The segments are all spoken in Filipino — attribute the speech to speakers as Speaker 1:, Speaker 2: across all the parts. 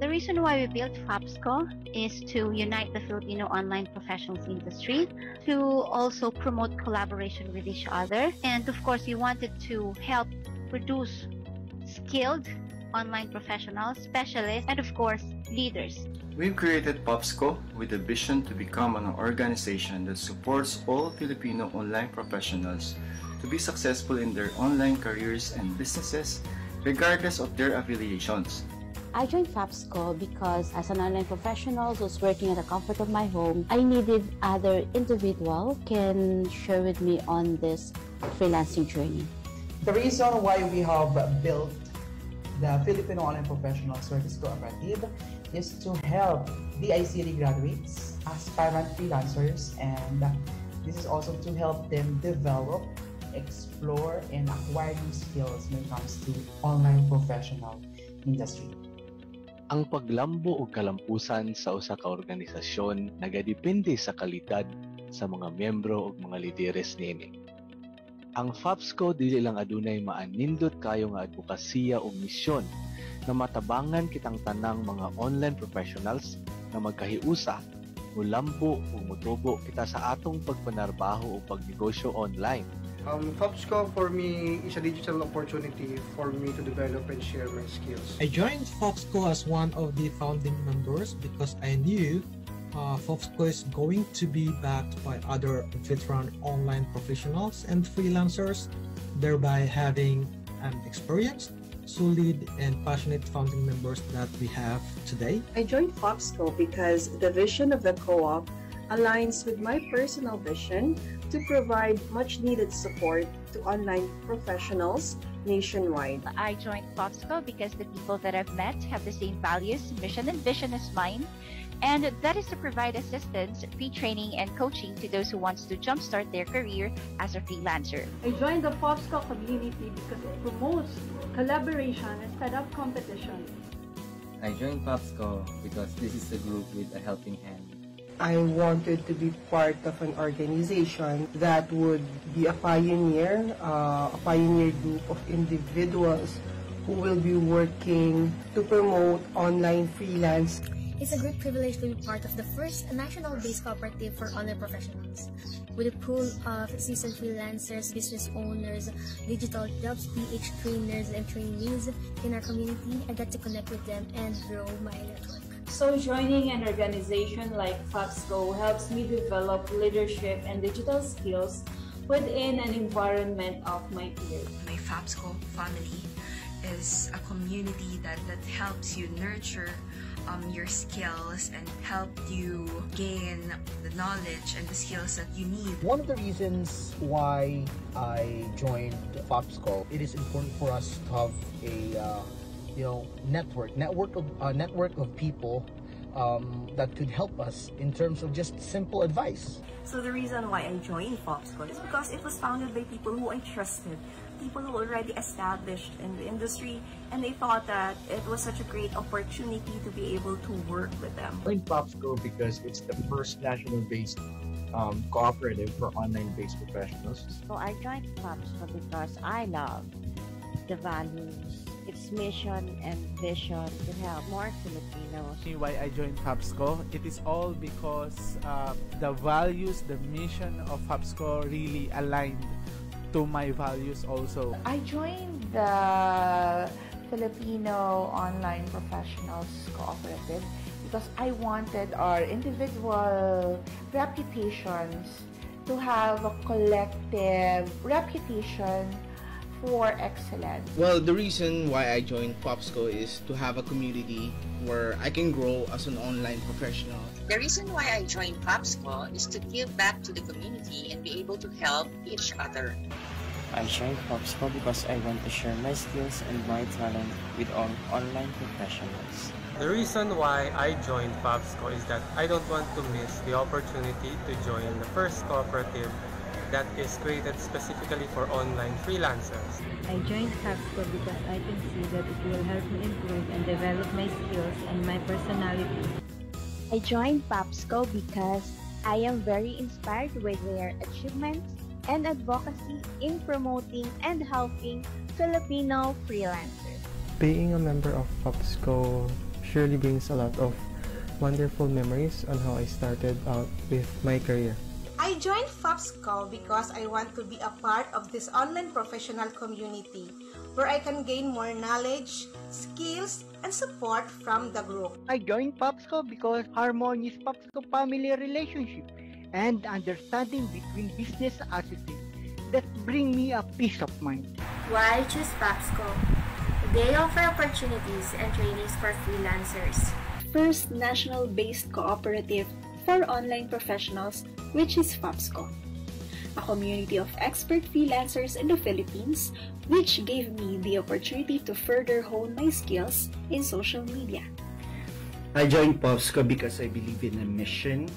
Speaker 1: The reason why we built FAPSCO is to unite the Filipino online professionals industry, to also promote collaboration with each other, and of course we wanted to help produce skilled online professionals, specialists, and of course leaders.
Speaker 2: We've created FAPSCO with a vision to become an organization that supports all Filipino online professionals to be successful in their online careers and businesses, regardless of their affiliations.
Speaker 3: I joined FAPSCO because as an online professional who's working at the comfort of my home, I needed other individual can share with me on this freelancing journey.
Speaker 4: The reason why we have built the Filipino Online Professional Service Cooperative is to help DICT graduates, aspirant freelancers, and this is also to help them develop, explore, and acquire new skills when it comes to online professional industry.
Speaker 5: Ang paglambo o kalampusan sa usa ka organisasyon nagadepende sa kalidad sa mga miyembro o mga lideres niini. Ang FAPSCO dili lang adunay maanindot kayo nga advokasya o misyon na matabangan kitang tanang mga online professionals na magkahiusa, mulambo o mutubo kita sa atong pagpanarbaho o pagnegosyo online.
Speaker 6: FAPSCO for me is a digital opportunity for me to develop and share my skills.
Speaker 7: I joined FAPSCO as one of the founding members because I knew FAPSCO is going to be backed by other veteran online professionals and freelancers, thereby having an experienced, solid, and passionate founding members that we have today.
Speaker 8: I joined FAPSCO because the vision of the co-op aligns with my personal vision to provide much-needed support to online professionals nationwide.
Speaker 9: I joined FAPSCO because the people that I've met have the same values, mission, and vision as mine, and that is to provide assistance, free training, and coaching to those who wants to jumpstart their career as a freelancer.
Speaker 10: I joined the FAPSCO community because it promotes collaboration instead of competition.
Speaker 11: I joined FAPSCO because this is a group with a helping hand.
Speaker 12: I wanted to be part of an organization that would be a pioneer group of individuals who will be working to promote online freelance.
Speaker 13: It's a great privilege to be part of the first national-based cooperative for online professionals. With a pool of seasoned freelancers, business owners, digital jobs, PH trainers, and trainees in our community, I got to connect with them and grow my network.
Speaker 14: So joining an organization like FAPSCO helps me develop leadership and digital skills within an environment of my peers.
Speaker 15: My FAPSCO family is a community that helps you nurture your skills and help you gain the knowledge and the skills that you need.
Speaker 16: One of the reasons why I joined FAPSCO, it is important for us to have a network of people that could help us in terms of just simple advice.
Speaker 17: So the reason why I joined FAPSCO is because it was founded by people who I trusted, people who already established in the industry, and they thought that it was such a great opportunity to be able to work with them.
Speaker 18: I joined FAPSCO because it's the first national-based cooperative for online-based professionals.
Speaker 19: So I joined FAPSCO because I love the values, its mission and vision to help more Filipinos.
Speaker 20: Why I joined FAPSCO? It is all because the values, the mission of FAPSCO really aligned to my values also.
Speaker 6: I joined the Filipino Online Professionals Cooperative because I wanted our individual reputations to have a collective reputation for excellence.
Speaker 3: Well, the reason why I joined FAPSCO is to have a community where I can grow as an online professional.
Speaker 12: The reason why I joined FAPSCO is to give back to the community and be able to help each other.
Speaker 5: I joined FAPSCO because I want to share my skills and my talent with all online professionals.
Speaker 2: The reason why I joined FAPSCO is that I don't want to miss the opportunity to join the first cooperative that is created specifically for online freelancers.
Speaker 11: I joined FAPSCO because I can see that it will help me improve and develop my skills and my personality.
Speaker 4: I joined FAPSCO because I am very inspired with their achievements and advocacy in promoting and helping Filipino freelancers.
Speaker 16: Being a member of FAPSCO
Speaker 21: surely brings a lot of wonderful memories on how I started out with my career.
Speaker 22: I joined FAPSCO because I want to be a part of this online professional community where I can gain more knowledge, skills, and support from the group.
Speaker 23: I joined FAPSCO because harmonious FAPSCO family relationship and understanding between business associates that bring me a peace of mind.
Speaker 24: Why choose FAPSCO? They offer opportunities and trainings for freelancers.
Speaker 25: First national-based cooperative for online professionals, which is FAPSCO, a community of expert freelancers in the Philippines, which gave me the opportunity to further hone my skills in social media.
Speaker 26: I joined FAPSCO because I believe in the mission,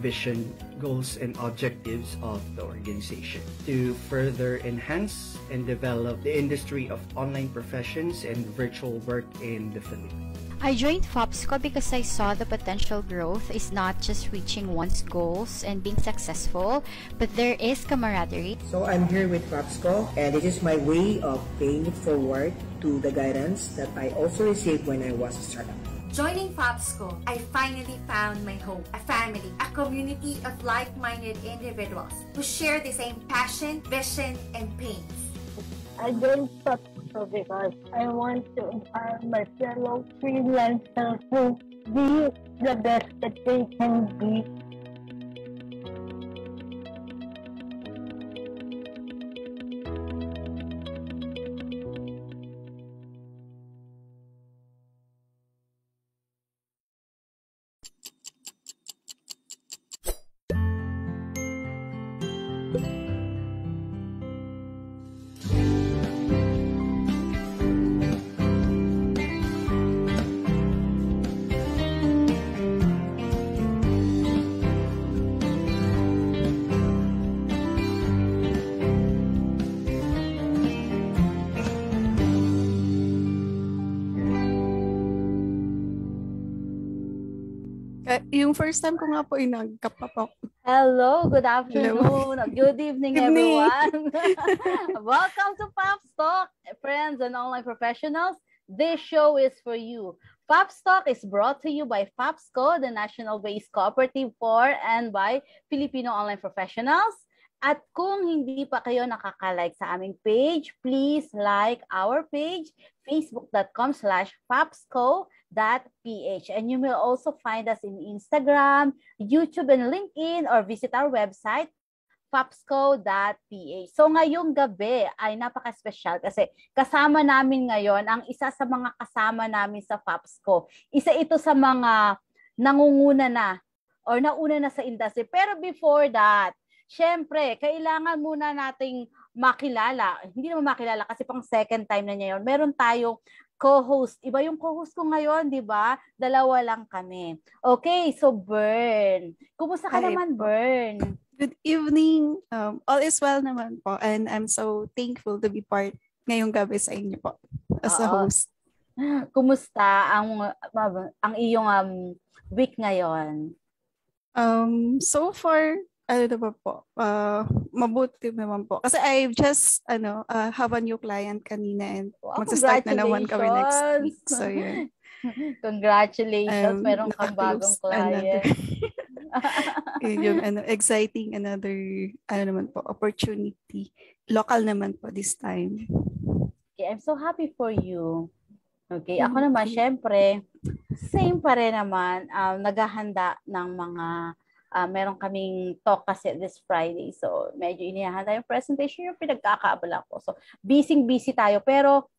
Speaker 26: vision, goals, and objectives of the organization to further enhance and develop the industry of online professions and virtual work in the Philippines.
Speaker 27: I joined FAPSCO because I saw the potential growth is not just reaching one's goals and being successful, but there is camaraderie.
Speaker 28: So I'm here with FAPSCO, and this is my way of paying it forward to the guidance that I also received when I was a startup.
Speaker 29: Joining FAPSCO, I finally found my home, a family, a community of like-minded individuals who share the same passion, vision, and pains.
Speaker 30: I joined FAPSCO because I want to empower my fellow freelancers to be the best that they can be.
Speaker 31: Yung first time ko nga po ay nagkapapok.
Speaker 32: Hello, good afternoon, good evening, everyone. Welcome to Pops Talk, friends and online professionals. This show is for you. Pops Talk is brought to you by FAPSCO, the national-based cooperative for and by Filipino online professionals. At kung hindi pa kayo nakaka-like sa aming page, please like our page, facebook.com/fapsco.ph. And you will also find us in Instagram, YouTube, and LinkedIn, or visit our website, fapsco.ph. So ngayong gabi ay napaka-special kasi kasama namin ngayon ang isa sa mga kasama namin sa FAPSCO. Isa ito sa mga nangunguna na or nauna na sa industry. Pero before that, syempre, kailangan muna nating makilala. Hindi naman makilala kasi pang second time na niya yun. Meron tayong co-host. Iba yung co-host ko ngayon, di ba? Dalawa lang kami. Okay, so Bern. Kumusta ka naman, Bern?
Speaker 31: Good evening. All is well naman po. And I'm so thankful to be part ngayong gabi sa inyo po as a host.
Speaker 32: Kumusta ang iyong week ngayon?
Speaker 31: So far, ano naman po, mabuti naman po. Kasi I just have a new client kanina and magsa-start na naman kami next week. So, yun.
Speaker 32: Congratulations. Meron kang bagong client.
Speaker 31: Yung exciting another naman po, opportunity. Local naman po this time.
Speaker 32: Okay, I'm so happy for you. Okay, ako naman, syempre, same pa rin naman, naghahanda ng mga meron kaming talk kasi this Friday. So, medyo inihahanda yung presentation yung pinagkakaabala ko. So, busy tayo. Pero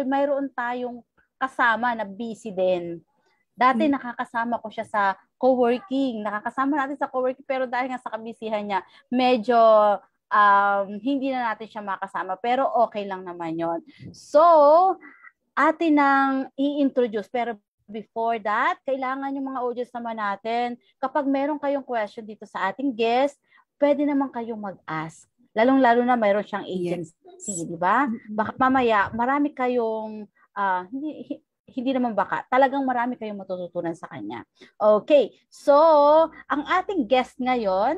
Speaker 32: mayroon tayong kasama na busy din. Dati nakakasama ko siya sa co-working. Nakakasama natin sa co-working pero dahil nga sa kabisihan niya, medyo hindi na natin siya makasama. Pero okay lang naman yon. So, atin nang i-introduce. Pero before that, kailangan yung mga audience naman natin, kapag meron kayong question dito sa ating guest, pwede naman kayong mag-ask. Lalong-lalo na mayroon siyang agency, di ba? Baka mamaya, marami kayong, hindi naman baka, talagang marami kayong matututunan sa kanya. Okay, so, ang ating guest ngayon,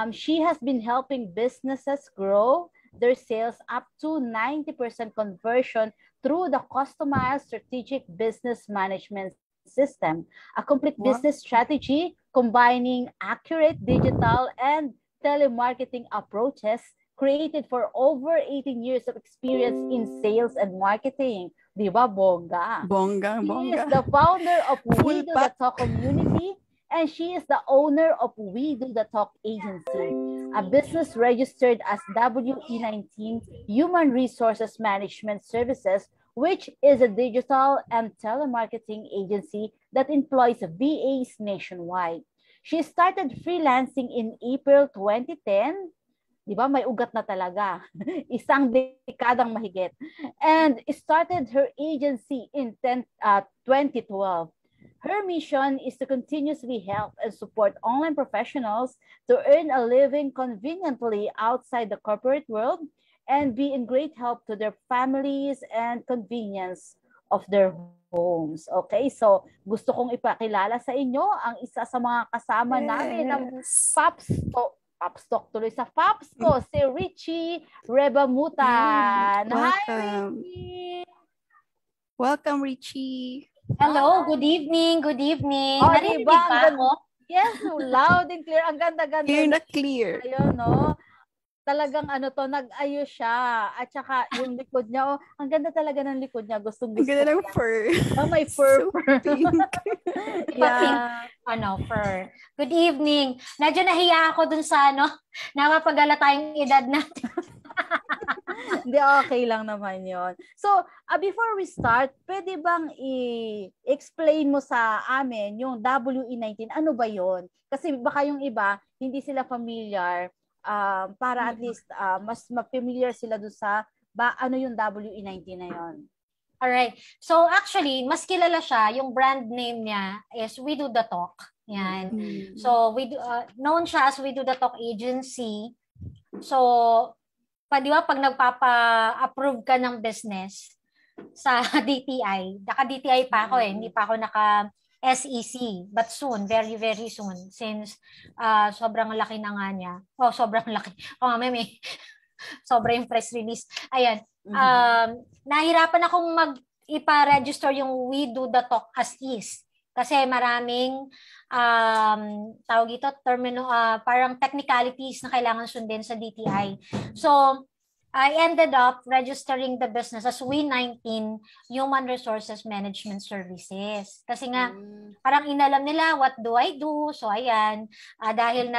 Speaker 32: she has been helping businesses grow their sales up to 90% conversion through the customized strategic business management system, a complete business strategy combining accurate digital and telemarketing approaches created for over 18 years of experience in sales and marketing. Di ba, bongga?
Speaker 31: Bongga.
Speaker 32: She is the founder of We Do The Talk Community, and she is the owner of We Do The Talk Agency, a business registered as WE19 Human Resources Management Services, which is a digital and telemarketing agency that employs VAs nationwide. She started freelancing in April 2010. Di ba? May ugat na talaga. Isang dekadang mahigit. And started her agency in 2012. Her mission is to continuously help and support online professionals to earn a living conveniently outside the corporate world and be in great help to their families and convenience of their homes. Okay, so gusto kong ipakilala sa inyo ang isa sa mga kasama namin ng Papstock tuloy sa Fapsco, si Richie Rebamutan. Hi, Richie!
Speaker 31: Welcome, Richie.
Speaker 1: Hello, good evening, good evening.
Speaker 32: Oh,
Speaker 1: narinig
Speaker 32: diba?
Speaker 1: ba ako?
Speaker 32: Yes, loud and clear. Ang ganda-ganda.
Speaker 31: Clear na clear.
Speaker 32: Ayun, no? Talagang nag-ayos siya. At saka yung likod niya, ang ganda talaga ng likod niya. Gustong gusto.
Speaker 31: Ang ganda ng fur.
Speaker 32: Oh, may fur.
Speaker 31: So pink.
Speaker 1: Yeah. Fur. Good evening. Medyo nahiya ako dun sa napapagala tayong edad natin.
Speaker 32: Hindi, okay lang naman yon. So, before we start, pwede bang i-explain mo sa amin yung WE19? Ano ba yon? Kasi baka yung iba, hindi sila familiar. Para at least mas ma-familiar sila doon sa ano yung WE19 na yon.
Speaker 1: Alright. So actually, mas kilala siya, yung brand name niya is We Do The Talk. Yan. So known siya as We Do The Talk Agency. So di ba pag nagpapa-approve ka ng business sa DTI, naka-DTI pa ako hindi pa ako naka-SEC, but soon, very, very soon, since sobrang laki na nga niya. Oh, sobrang laki. Oh, may sobra yung press release. Ayan. Nahirapan akong ipa-register yung We Do The Talk as is. Kasi maraming tawag ito, parang technicalities na kailangan sundin sa DTI. So, I ended up registering the business as We19 Human Resources Management Services. Kasi nga, parang inalam nila, what do I do? So, ayan, dahil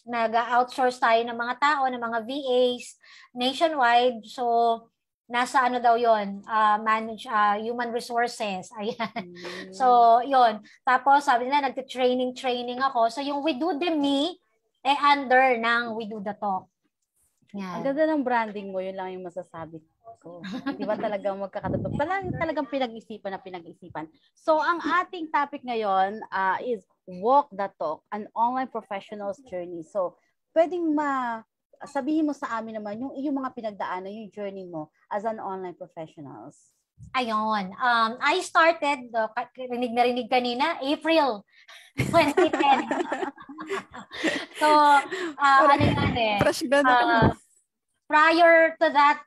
Speaker 1: nag-outsource tayo ng mga tao, ng mga VAs nationwide. So, nasa daw yon, manage human resources. Ayan. So, yon. Tapos, sabi nila, nagte-training ako. So, yung We Do The Me, under ng We Do The Talk.
Speaker 32: Yan. Ang ganda ng branding mo, yun lang yung masasabi ko. Di ba talagang magkakatotoo? Talagang pinag-isipan. So, ang ating topic ngayon is Walk the Talk, an online professional's journey. So, pwedeng sabihin mo sa amin naman yung mga pinagdaanan, yung journey mo as an online professionals.
Speaker 1: Ayun. I started, rinig kanina, April 2010. So, prior to that,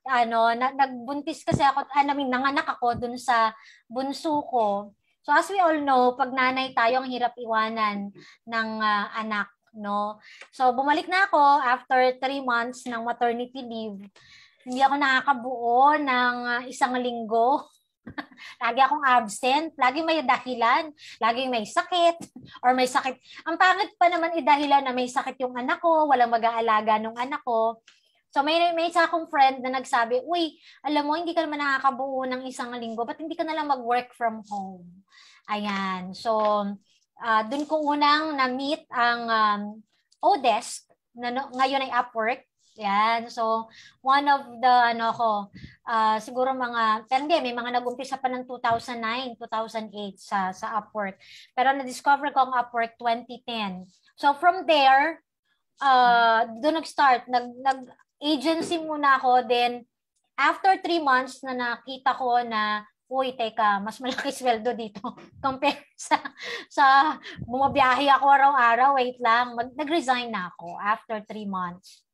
Speaker 1: nagbuntis kasi ako, nanganak ako dun sa bunso ko. So, as we all know, pag nanay tayo, ang hirap iwanan ng anak. No? So, bumalik na ako after 3 months ng maternity leave. Hindi ako nakakabuo ng 1 linggo. Lagi akong absent. Lagi may dahilan. Lagi may sakit. Or may sakit. Ang pangit pa naman dahilan na may sakit yung anak ko. Walang mag-aalaga ng anak ko. So, may isa akong friend na nagsabi, uy, alam mo, hindi ka naman nakakabuo ng 1 linggo. Ba't hindi ka na lang mag-work from home? Ayan. So, doon ko unang na-meet ang Odesk, ngayon ay Upwork. Yan. So, one of the, siguro may mga nag-umpisa pa ng 2009, 2008 sa Upwork. Pero na-discover ko ang Upwork 2010. So, from there, doon nag-start. Nag-agency muna ako. Then, after 3 months na nakita ko na uy, teka, mas malaki sweldo dito compare sa bumabiyahe ako araw-araw, wait lang, nag-resign na ako after 3 months.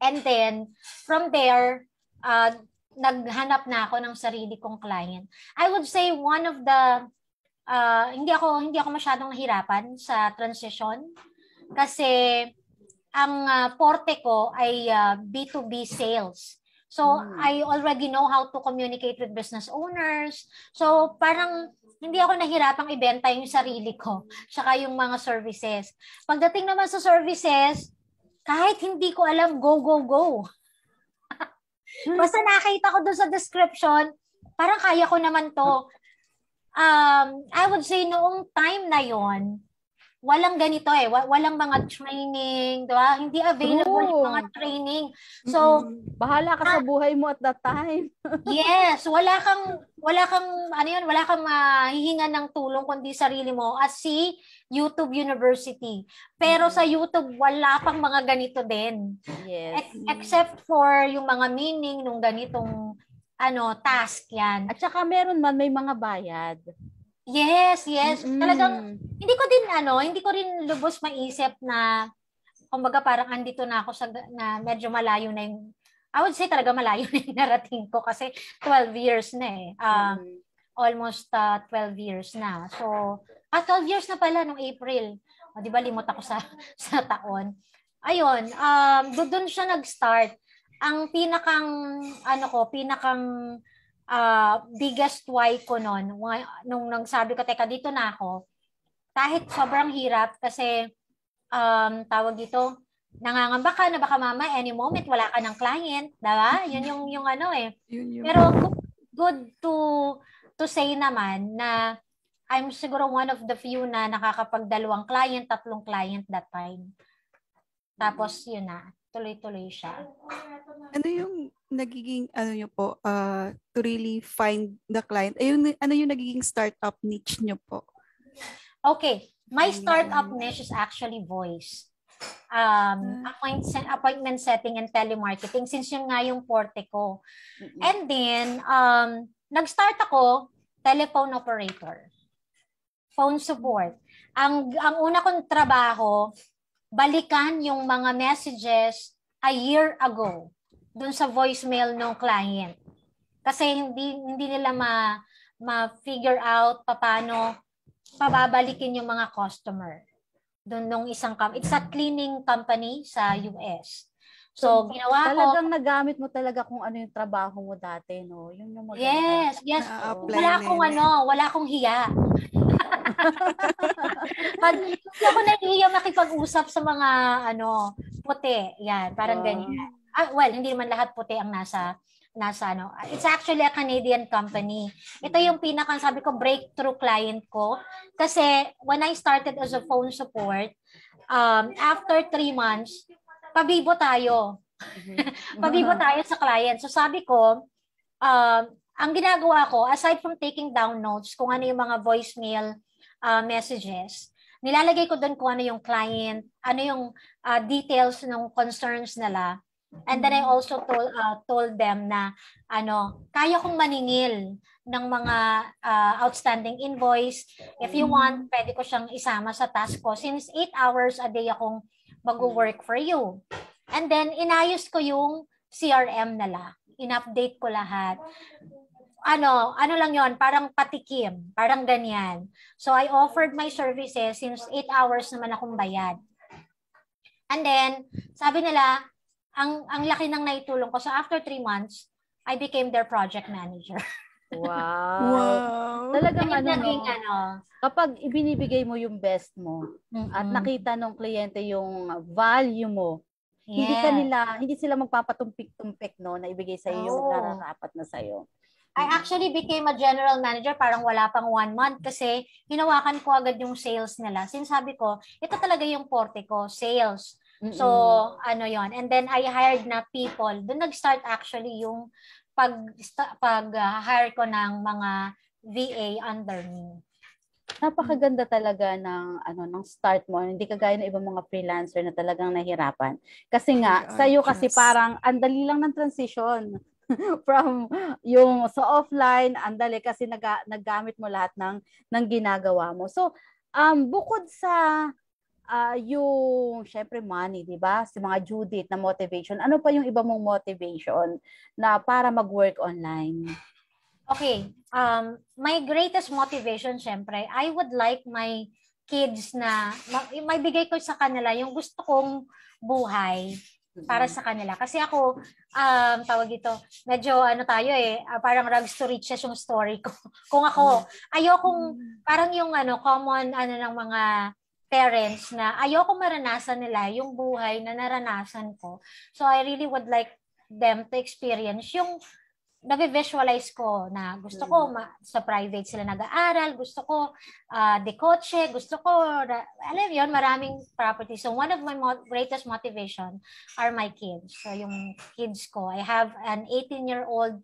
Speaker 1: And then, from there, naghanap na ako ng sarili kong client. I would say one of the hindi ako masyadong nahirapan sa transition kasi ang forte ko ay B2B sales. So I already know how to communicate with business owners. So parang hindi ako nahirapang ibenta yung sarili ko, saka yung mga services. Pagdating naman sa services, kahit hindi ko alam, go. Basta nakita ko doon sa description, parang kaya ko naman to. I would say noong time na yon, walang ganito walang mga training, diba? Hindi available yung mga training. So,
Speaker 32: bahala ka sa buhay mo at that time.
Speaker 1: Yes, wala kang hihingan ng tulong kundi sarili mo at si YouTube University. Pero sa YouTube, wala pang mga ganito din.
Speaker 32: Yes.
Speaker 1: Except for yung mga meaning nung ganitong task yan.
Speaker 32: At saka meron man may mga bayad.
Speaker 1: Yes. Talagang hindi ko rin lubos maisip na kumbaga parang andito na ako na medyo malayo na yung I would say talaga malayo na yung narating ko kasi 12 years na almost 12 years na. So, 12 years na pala nung April. O, di ba limot ako sa taon. Ayun, doon siya nag-start. Ang pinakang biggest why ko nung nagsabi ko, teka, dito na ako. Kahit sobrang hirap kasi tawag dito, nangangamba ka na baka mama any moment wala ka ng client, diba? Yun yung Pero good to say naman na I'm siguro one of the few na nakakapag-2 client, 3 client that time. Tapos yun na, tuloy-tuloy siya.
Speaker 31: Ano yung nagiging nyo po to really find the client? Ano yung nagiging startup niche nyo po?
Speaker 1: Okay, my startup niche is actually voice. Appointment setting and telemarketing since yun nga yung forte ko. And then nag-start ako telephone operator. Phone support. Ang una kong trabaho, balikan yung mga messages a year ago dun sa voicemail ng client. Kasi hindi nila ma-figure out paano pababalikin yung mga customer. Doon nung isang it's a cleaning company sa US. So, ginawa ko.
Speaker 32: Talagang nagamit mo talaga kung ano yung trabaho mo dati, no? Yun yung
Speaker 1: maganda. Yes. Wala akong hiya. Hindi ako nahihiya makipag-usap sa mga puti. Yan, parang ganyan. Well, hindi naman lahat puti ang nasa it's actually a Canadian company. Ito yung sabi ko, breakthrough client ko. Kasi when I started as a phone support, after 3 months, pabibo tayo. Pabibo tayo sa client. So sabi ko, ang ginagawa ko, aside from taking down notes, kung ano yung mga voicemail messages, nilalagay ko doon kung ano yung client, ano yung details ng concerns nila. And then I also told them na kaya kong maningil ng mga outstanding invoice. If you want, pwede ko siyang isama sa task ko since 8 hours a day akong mag-work for you. And then inayos ko yung CRM nila. In-update ko lahat. Ano lang yon, parang patikim, parang ganyan. So I offered my services since 8 hours naman akong bayad. And then sabi nila, ang laki ng naitulong ko. So after 3 months, I became their project manager.
Speaker 32: Wow. Talagang kapag ibinibigay mo yung best mo at nakita ng kliyente yung value mo, hindi sila magpapatumpik-tumpik na ibigay sa iyo yung nararapat na sa iyo.
Speaker 1: I actually became a general manager parang wala pang 1 month kasi hinawakan ko agad yung sales nila. Sinasabi ko, ito talaga yung forte ko, sales. So, yon. And then I hired na people. Doon nag-start actually yung pag-hire ko ng mga VA under me.
Speaker 32: Napakaganda talaga ng start mo. Hindi kagaya ng ibang mga freelancer na talagang nahirapan. Kasi nga, sa'yo kasi parang andali lang ng transition from yung sa offline, andali kasi naggamit mo lahat ng ginagawa mo. So, bukod sa yung syempre money, 'di ba? Si mga Judith na motivation. Ano pa yung iba mong motivation na para mag-work online?
Speaker 1: Okay. My greatest motivation, syempre, I would like my kids na may bigay ko sa kanila yung gusto kong buhay para sa kanila. Kasi ako, tawag ito, medyo tayo parang rags to riches yung story ko. Kung ako, ayokong, parang yung common ng mga parents na ayoko maranasan nila yung buhay na naranasan ko. So I really would like them to experience yung nabivisualize ko na gusto ko sa private sila nag-aaral, gusto ko de kotse, gusto ko, alam yun, maraming property. So one of my greatest motivation are my kids. So yung kids ko, I have an 18-year-old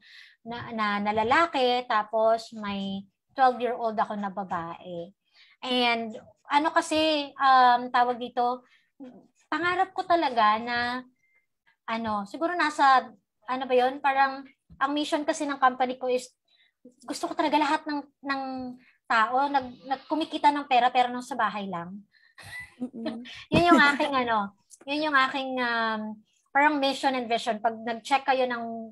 Speaker 1: na lalaki, tapos may 12-year-old ako na babae. And kasi, tawag dito, pangarap ko talaga na, siguro nasa, ba yun, parang, ang mission kasi ng company ko is, gusto ko talaga lahat ng tao, kumikita ng pera, pero nung sa bahay lang. Yun yung aking, yun yung aking, parang mission and vision. Pag nag-check kayo ng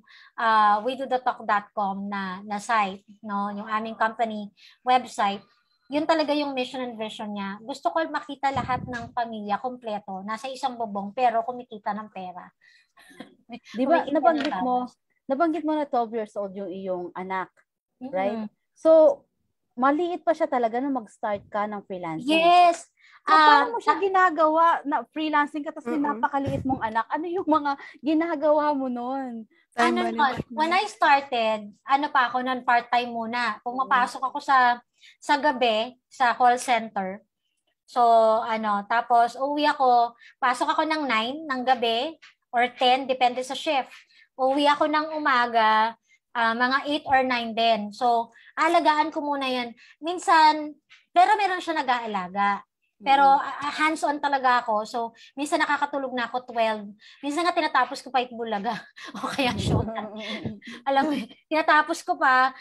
Speaker 1: wedothetalk.com na site, no, yung aming company website, yun talaga yung mission and vision niya. Gusto ko makita lahat ng pamilya kompleto, nasa isang bubong, pero kumikita ng pera.
Speaker 32: Di ba, nabanggit mo na 12 years old yung iyong anak, right? So, maliit pa siya talaga na mag-start ka ng freelancing.
Speaker 1: Yes!
Speaker 32: So, paano mo siya ginagawa na freelancing ka tapos napakaliit mong anak? Ano yung mga ginagawa mo nun?
Speaker 1: When I started, pa ako nun, part-time muna. Pumapasok ako sa gabi, sa call center. So, tapos uwi ako, pasok ako ng 9 ng gabi or 10, depende sa shift. Uwi ako ng umaga, mga 8 or 9 din. So, alagaan ko muna yan. Minsan, pero meron siya nag-aalaga. Pero hands-on talaga ako. So, minsan nakakatulog na ako 12. Minsan nga tinatapos ko pa Itbulaga. O kaya show na. Alam mo, tinatapos ko pa,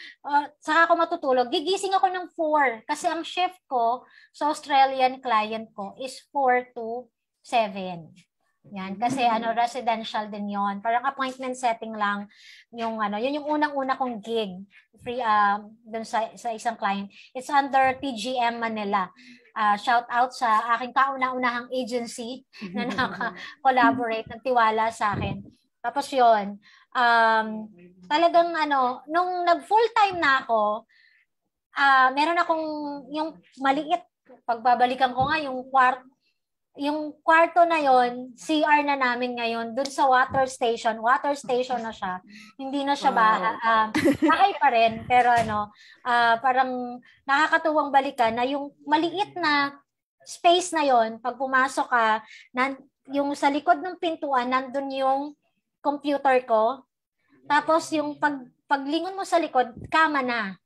Speaker 1: saka ako matutulog. Gigising ako ng 4. Kasi ang shift ko sa Australian client ko is 4 to 7. Yan, kasi residential din yon. Parang appointment setting lang yung yun yung unang-una kong gig free dun sa isang client. It's under TGM Manila. Shout out sa aking kauna-unahang agency na naka-collaborate ng tiwala sa akin. Tapos yon, talagang nung nag-full-time na ako, meron akong yung maliit, pagbabalikan ko nga yung kwarto na yon, CR na namin ngayon, dun sa water station na siya. Hindi na siya bahay pa rin, pero parang nakakatuwang balikan na yung maliit na space na yon, pag pumasok ka, yung sa likod ng pintuan, nandun yung computer ko. Tapos yung paglingon mo sa likod, kama na.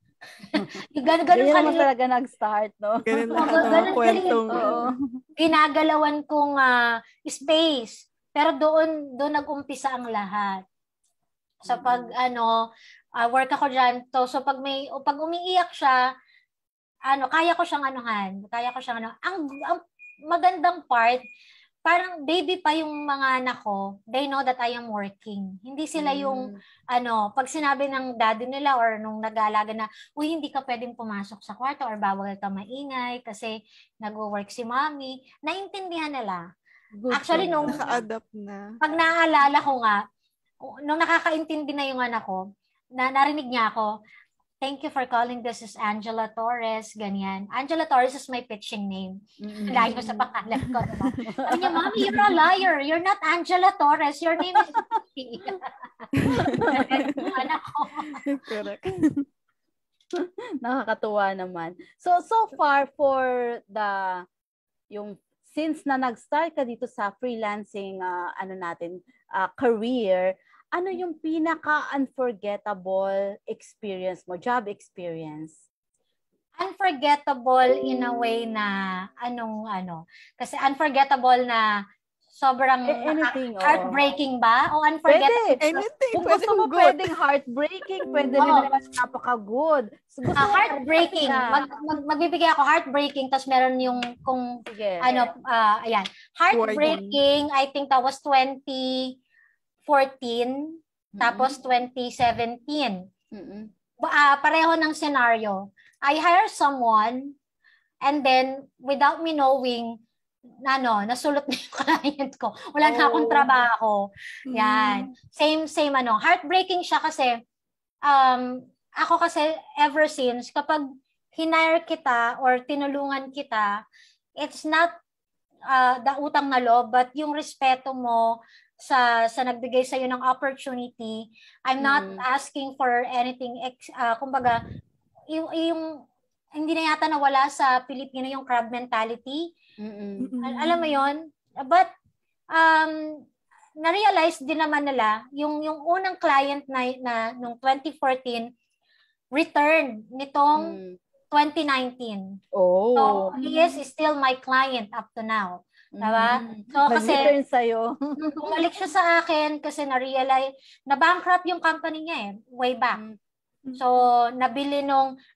Speaker 1: Ganun
Speaker 32: naman talaga nag-start, no?
Speaker 31: Ganun lang kwento.
Speaker 1: Ginagalawan kong space. Pero doon nag-umpisa ang lahat. So pag work ako dyan, so pag umiiyak siya, kaya ko siyang ang magandang part, parang baby pa yung mga anak ko, they know that I am working. Hindi sila yung, pag sinabi ng daddy nila or nung nag-aalaga na, uy, hindi ka pwedeng pumasok sa kwarto or bawal ka maingay kasi nag-work si mommy, naintindihan nila. Actually, nung
Speaker 31: naka-adapt na.
Speaker 1: Pag naaalala ko nga, nung nakakaintindi na yung anak ko, narinig niya ako, thank you for calling. This is Angela Torres. Ganyan. Angela Torres is my pitching name. Layo sa pangalan ko. Sabi niya, Mommy, you're a liar. You're not Angela Torres. Your name is anak ko.
Speaker 31: Correct.
Speaker 32: Nakakatuwa naman. So far for since na nag-start ka dito sa freelancing career, ano yung pinaka-unforgettable experience mo, job experience?
Speaker 1: Unforgettable in a way na kasi unforgettable na sobrang
Speaker 32: anything,
Speaker 1: heartbreaking ba? O unforgettable?
Speaker 32: Anything. Kung gusto mo pwedeng heartbreaking, pwede rin naman napaka-good.
Speaker 1: Heartbreaking. Magbibigay ako heartbreaking, tapos meron yung kung ayan. Heartbreaking, I think that was 2014, tapos 2017. Pareho ng scenario. I hire someone, and then without me knowing, nasulot na yung client ko. Wala na akong trabaho. Yan. Same heartbreaking siya kasi ako kasi ever since kapag hinire kita or tinulungan kita, it's not the utang na loob, but yung respeto mo sa nagbigay sa iyo ng opportunity. I'm not asking for anything kumbaga yung hindi na yata nawala sa Pilipino yung crab mentality. Alam mo yon, but na-realize din naman nila yung unang client na nung 2014 returned nitong 2019. So he is still my client up to now. Diba? So kasi bumalik siya sa akin kasi na-realize na bankrupt yung company niya way back. So nabili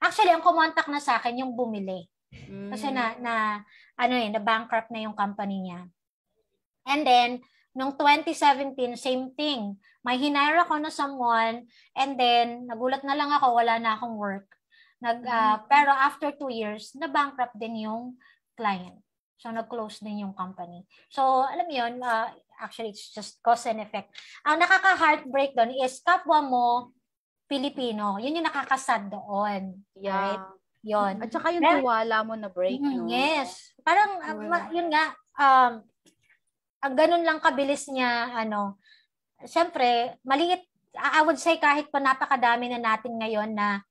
Speaker 1: actually ang kumontak na sa akin yung bumili. Kasi na bankrupt na yung company niya. And then, nung 2017, same thing. May hinire ako na someone, and then, nagulat na lang ako, wala na akong work. Pero after 2 years, na-bankrupt din yung client. So, nag-close din yung company. So, alam mo yun, actually, it's just cause and effect. Ang nakaka-heartbreak doon is kapwa mo, Pilipino. Yun yung nakakasad doon.
Speaker 32: Yeah.
Speaker 1: Right? Yun.
Speaker 32: At saka yung tiwala mo na break, no?
Speaker 1: Yes. Parang, yun nga, ang ganun lang kabilis niya, syempre, maliit, I would say kahit pa napakadami na natin ngayon na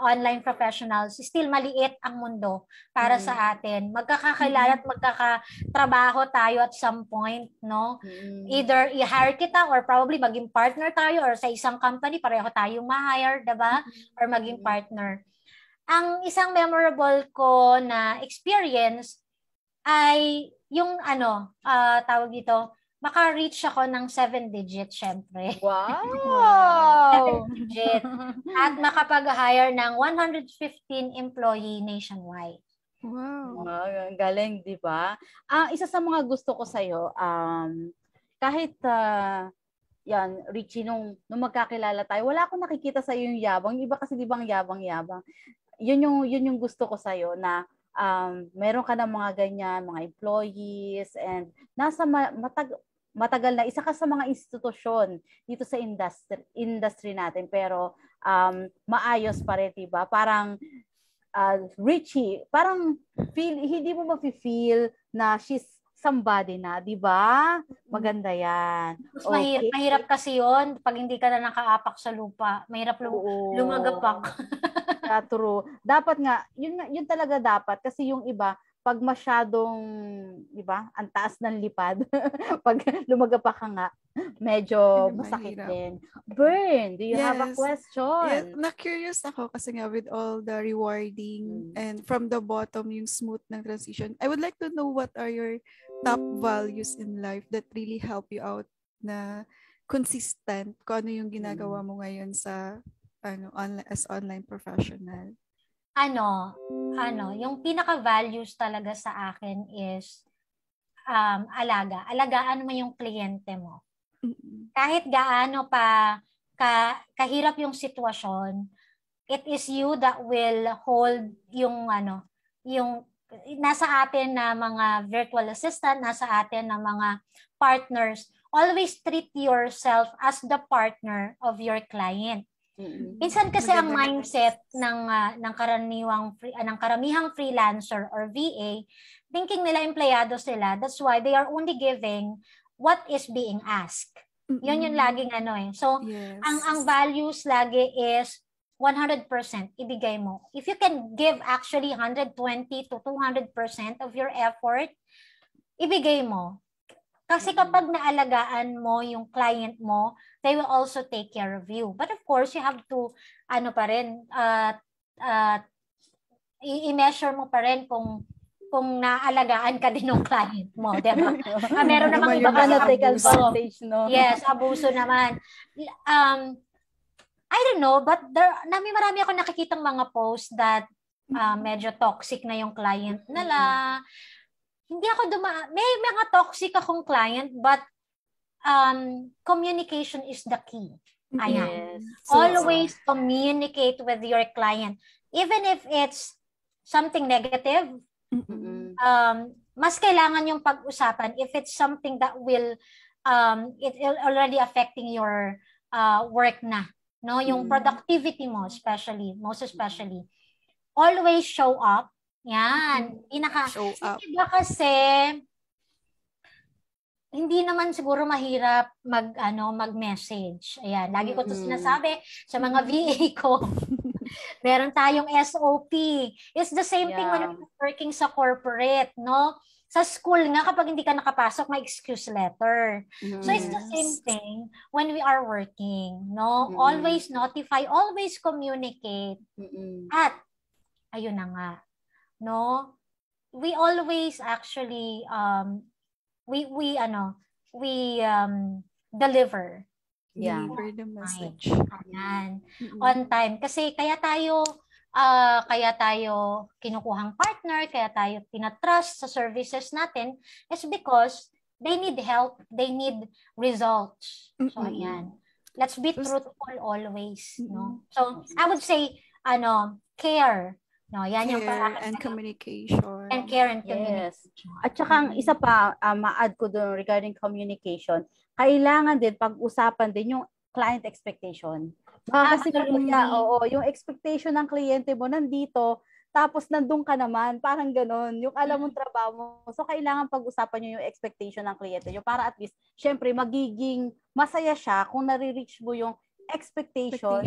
Speaker 1: online professionals, still maliit ang mundo para sa atin. Magkakakilala at magkakatrabaho tayo at some point, no? Either i-hire kita or probably maging partner tayo or sa isang company, pareho tayo ma-hire, diba? Or maging partner. Ang isang memorable ko na experience ay yung tawag dito, maka-reach ako ng 7 digits, syempre.
Speaker 32: Wow!
Speaker 1: 7 digit. At makapag-hire ng 115 employee nationwide.
Speaker 32: Wow. Galing, di ba? Isa sa mga gusto ko sa'yo, kahit Richie, nung magkakilala tayo, wala akong nakikita sa'yo yung yabang. Yung iba kasi di ba ang yabang-yabang. Yun yung gusto ko sa'yo na meron ka ng mga ganyan, mga employees, and nasa matagal na, isa ka sa mga institusyon dito sa industry natin, pero maayos pa rin, diba? Parang Richie, parang hindi mo ma-feel na she's somebody na, di ba? Maganda yan.
Speaker 1: Mas mahirap kasi yon pag hindi ka na nakaapak sa lupa. Mahirap lumagapak.
Speaker 32: True. Dapat nga, yun talaga dapat. Kasi yung iba, pag masyadong, di ba, ang taas ng lipad, pag lumagapak ka nga, medyo masakit din. Bern, do you have a question?
Speaker 31: Yes, na-curious ako kasi nga with all the rewarding and from the bottom, yung smooth ng transition. I would like to know what are your top values in life that really help you out na consistent kung ano yung ginagawa mo ngayon sa as online professional.
Speaker 1: Yung pinaka-values talaga sa akin is alagaan mo yung kliyente mo. Kahit gaano pa kahirap yung sitwasyon, it is you that will hold yung nasa atin na mga virtual assistant, nasa atin na mga partners. Always treat yourself as the partner of your client. Minsan kasi ang mindset ng karamihang freelancer or VA, thinking nila empleyado sila. That's why they are only giving what is being asked. Yun yung laging So, ang values lagi is 100% ibigay mo. If you can give actually 120 to 200% of your effort, ibigay mo. Kasi kapag naalagaan mo yung client mo, they will also take care of you. But of course, you have to, i-measure mo pa rin kung kung naalagaan ka din ng client mo, di ba? Meron namang iba
Speaker 32: Baka
Speaker 1: kasi
Speaker 32: na-take
Speaker 1: abuso.
Speaker 32: advantage, no?
Speaker 1: Yes, abuso naman. I don't know, but marami ako nakikitang mga posts that medyo toxic na yung client nila. Hindi ako may mga toxic akong client, but communication is the key. Ayan.
Speaker 32: Yes.
Speaker 1: Always communicate with your client. Even if it's something negative, mas kailangan yung pag-usapan if it's something that will it already affecting your work na, no, yung productivity mo, most especially always show up. Yan, show up. Iba kasi hindi naman siguro mahirap mag-message. Ayan, lagi ko 'to sinasabi sa mga VA ko. Meron tayong SOP. It's the same thing when you're working sa corporate, no? Sa school nga, kapag hindi ka nakapasok, may excuse letter. So it's the same thing when we are working, no? Always notify, always communicate. At, ayun na nga, no? We always actually, we deliver.
Speaker 31: Deliver the message.
Speaker 1: Ayan. On time. Kasi kaya tayo kinukuhang partner, kaya tayo tinatrust sa services natin is because they need help, they need results. So, ayan. Let's be truthful always, no? So, I would say, care. No, yan yung
Speaker 31: and communication.
Speaker 1: And care and communication.
Speaker 32: Yes. At saka ang isa pa, ma-add ko doon regarding communication, kailangan din pag-usapan din yung client expectation. Kasi yung expectation ng kliyente mo nandito, tapos nandun ka naman, parang ganon, yung alam mong trabaho mo. So, kailangan pag-usapan nyo yung expectation ng kliyente nyo para at least, syempre, magiging masaya siya kung nare-reach mo yung expectation.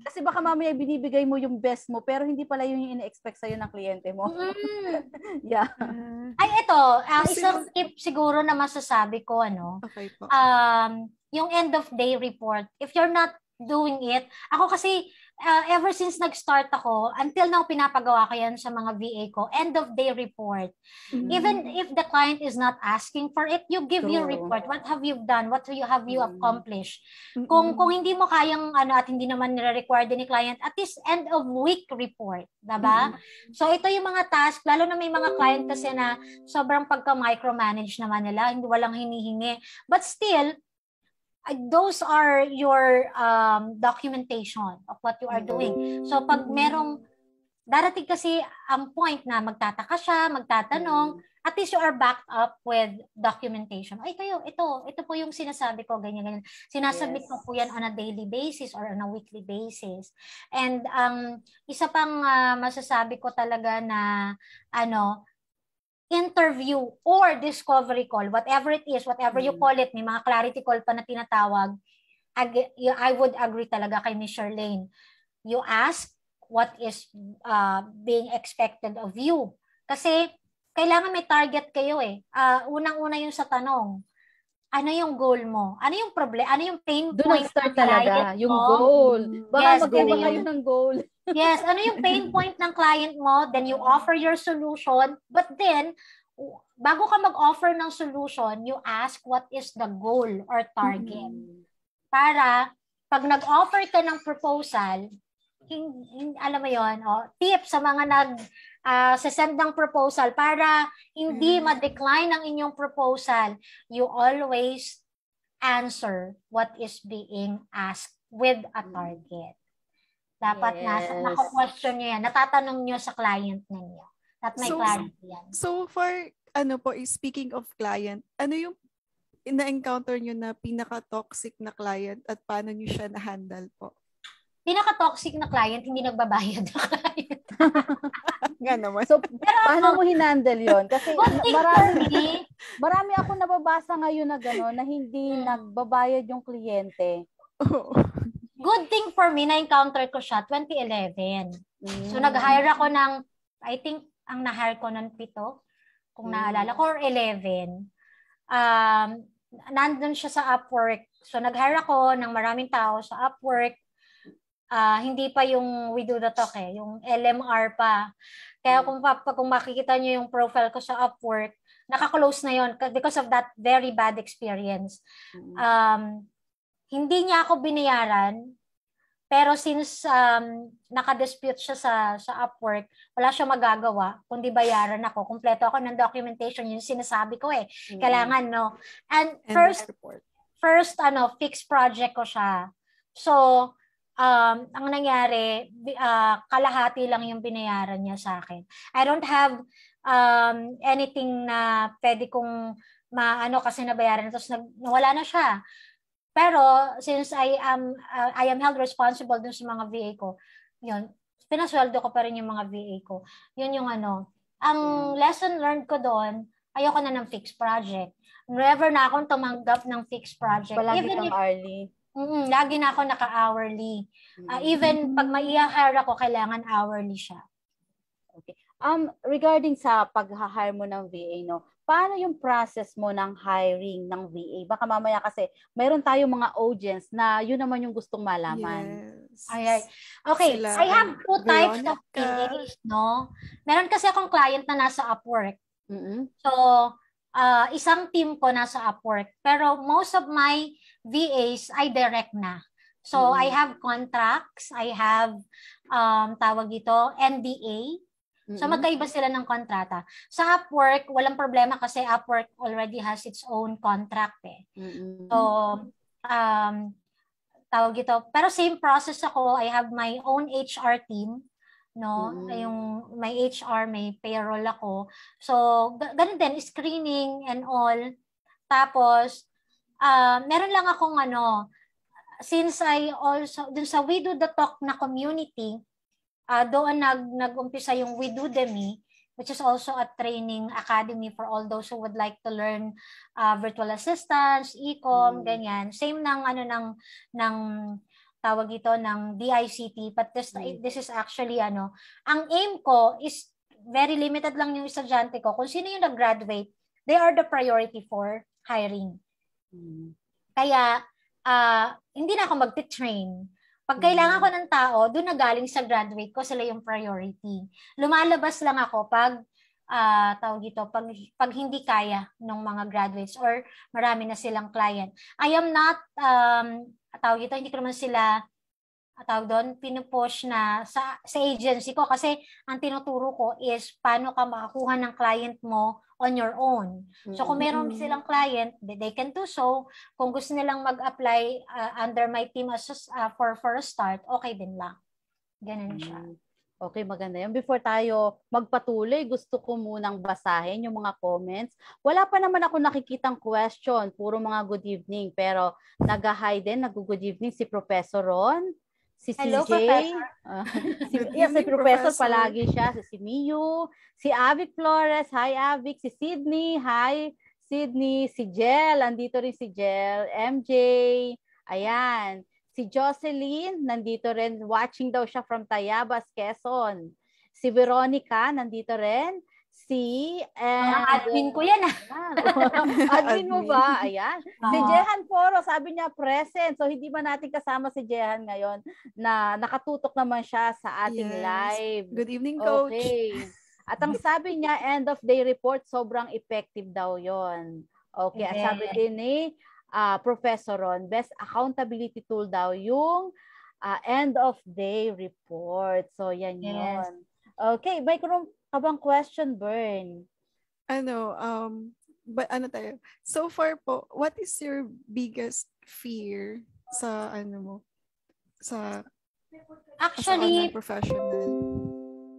Speaker 32: Kasi baka mamaya binibigay mo yung best mo, pero hindi pala yung ine-expect sa'yo ng kliyente mo. Yeah.
Speaker 1: Ay, ito, isang tip siguro na masasabi ko,
Speaker 31: okay po.
Speaker 1: Yung end of day report, if you're not doing it, ako kasi, ever since nag-start ako, until now pinapagawa ko yan sa mga VA ko, end of day report. Even if the client is not asking for it, you give your report. What have you done? What have you accomplished? Kung hindi mo kayang at hindi naman nire-require din ni client, at least end of week report, diba? So ito yung mga task, lalo na may mga client kasi na sobrang pagka-micromanage naman nila, hindi walang hinihingi. But still, those are your documentation of what you are doing. So pag merong darating kasi ang point na magtataka siya, magtatanong, at least you are backed up with documentation. Ay kayo, ito po yung sinasabi ko, ganyan. Sinasubmit ko po yan on a daily basis or on a weekly basis. And isa pang masasabi ko talaga na interview or discovery call, whatever it is, whatever you call it, may mga clarity call pa na tinatawag, I would agree talaga kay Ms. Charlene. You ask what is being expected of you. Kasi kailangan may target kayo eh. Unang-una yung sa tanong, ano yung goal mo? Ano yung problem? Ano yung pain point?
Speaker 32: Doon start talaga, yung goal. Baka mag-iba kayo ng goal.
Speaker 1: Yes, ano yung pain point ng client mo? Then you offer your solution. But then, bago ka mag-offer ng solution, you ask what is the goal or target. Para, pag nag-offer ka ng proposal, alam mo yun, tip sa mga sasend ng proposal para hindi ma-decline ang inyong proposal, you always answer what is being asked with a target. Dapat naka-question nyo yan, natatanong nyo sa client ninyo. At may clarity yan.
Speaker 31: So for, speaking of client, ano yung na-encounter nyo na pinaka-toxic na client at paano nyo siya na-handle po?
Speaker 1: Pinaka-toxic na client, hindi nagbabayad na client.
Speaker 31: Nga naman.
Speaker 32: So, paano mo hinandle yon? Kasi marami ako nababasa ngayon na gano'n na hindi nagbabayad yung kliyente.
Speaker 1: Good thing for me, na-encounter ko siya 2011. So, nag-hire ako ng, I think, ang na-hire ko ng 7, kung naalala ko, or 11. Nandun siya sa Upwork. So, nag-hire ako ng maraming tao sa Upwork. hindi pa yung We Do The Talk yung LMR pa. Kaya kung makikita niyo yung profile ko sa Upwork, naka-close na yon because of that very bad experience. Hindi niya ako binayaran, pero since naka-dispute siya sa Upwork, wala siya magagawa kundi bayaran ako. Kumpleto ako ng documentation, yung sinasabi ko Kailangan, no? And first fixed project ko siya. So, ang nangyari, kalahati lang yung binayaran niya sa akin. I don't have anything na pwede kong kasi nabayaran, tapos nawala na siya. Pero since I am held responsible dun sa mga VA ko, yun, pinasweldo ko pa rin yung mga VA ko. Yun yung ang lesson learned ko doon, ayoko na ng fixed project. Never na akong tumanggap ng fixed project.
Speaker 32: Palagi kang hourly.
Speaker 1: Lagi na ako naka-hourly. Even pag mai-hire ako, kailangan hourly siya.
Speaker 32: Okay. Regarding sa pag-hire mo ng VA, no, paano yung process mo ng hiring ng VA? Baka mamaya kasi mayroon tayong mga audience na yun naman yung gustong malaman.
Speaker 1: Yes. Okay, I have two types of VAs, no? Meron kasi akong client na nasa Upwork. So, isang team ko nasa Upwork. Pero most of my VAs ay direct na. So, I have contracts, I have, tawag dito, NDA. So, magkaiba sila ng kontrata. Sa Upwork, walang problema kasi Upwork already has its own contract So, tawag ito. Pero same process ako. I have my own HR team. No? Yung may HR, may payroll ako. So, ganun din, screening and all. Tapos, meron lang akong since I also, dun sa We Do The Talk na community, doon nag-umpisa yung We Do Demi, which is also a training academy for all those who would like to learn virtual assistance, e-com, ganyan. Same ng tawag ito ng DICT, but this is actually ang aim ko is very limited lang yung estudyante ko. Kung sino yung nag-graduate, they are the priority for hiring. Kaya hindi na ako magti-train. Pag kailangan ko ng tao, doon na galing sa graduate ko, sila yung priority. Lumalabas lang ako pag tawag ito, pag hindi kaya ng mga graduates or marami na silang client. I am not tawag ito, hindi ko naman sila tawag doon, pinupush na sa agency ko kasi ang tinuturo ko is paano ka makakuha ng client mo on your own. So kung meron silang client, they can do so. Kung gusto nilang mag-apply under my team for a start, okay din lang. Ganun siya.
Speaker 32: Okay, maganda yan. Before tayo magpatuloy, gusto ko munang basahin yung mga comments. Wala pa naman ako nakikitang question. Puro mga good evening. Pero nag-hi din, nag-good evening si Professor Ron, si CJ.
Speaker 1: Hello, Professor.
Speaker 32: Si Professor palagi siya. Si Miyu, si Avic Flores. Hi, Avic. Si Sydney. Hi, Sydney. Si Jel. Andito rin si Jel. MJ. Ayan. Si Jocelyn, nandito rin, watching daw siya from Tayabas, Quezon. Si Veronica, nandito rin.
Speaker 1: Admin ko yan.
Speaker 32: Admin mo ba? Ayan. Si Jehan Foro, sabi niya present. So, hindi ba natin kasama si Jehan ngayon na nakatutok naman siya sa ating live.
Speaker 31: Good evening, Coach.
Speaker 32: Okay. At ang sabi niya, end of day report, sobrang effective daw yon. Okay. At sabi din ni Professor Ron, best accountability tool daw yung end of day report. So, yan yun. Okay, may kurong ka bang question, Bern?
Speaker 31: Tayo? So far po, what is your biggest fear sa sa
Speaker 1: actually,
Speaker 31: professional?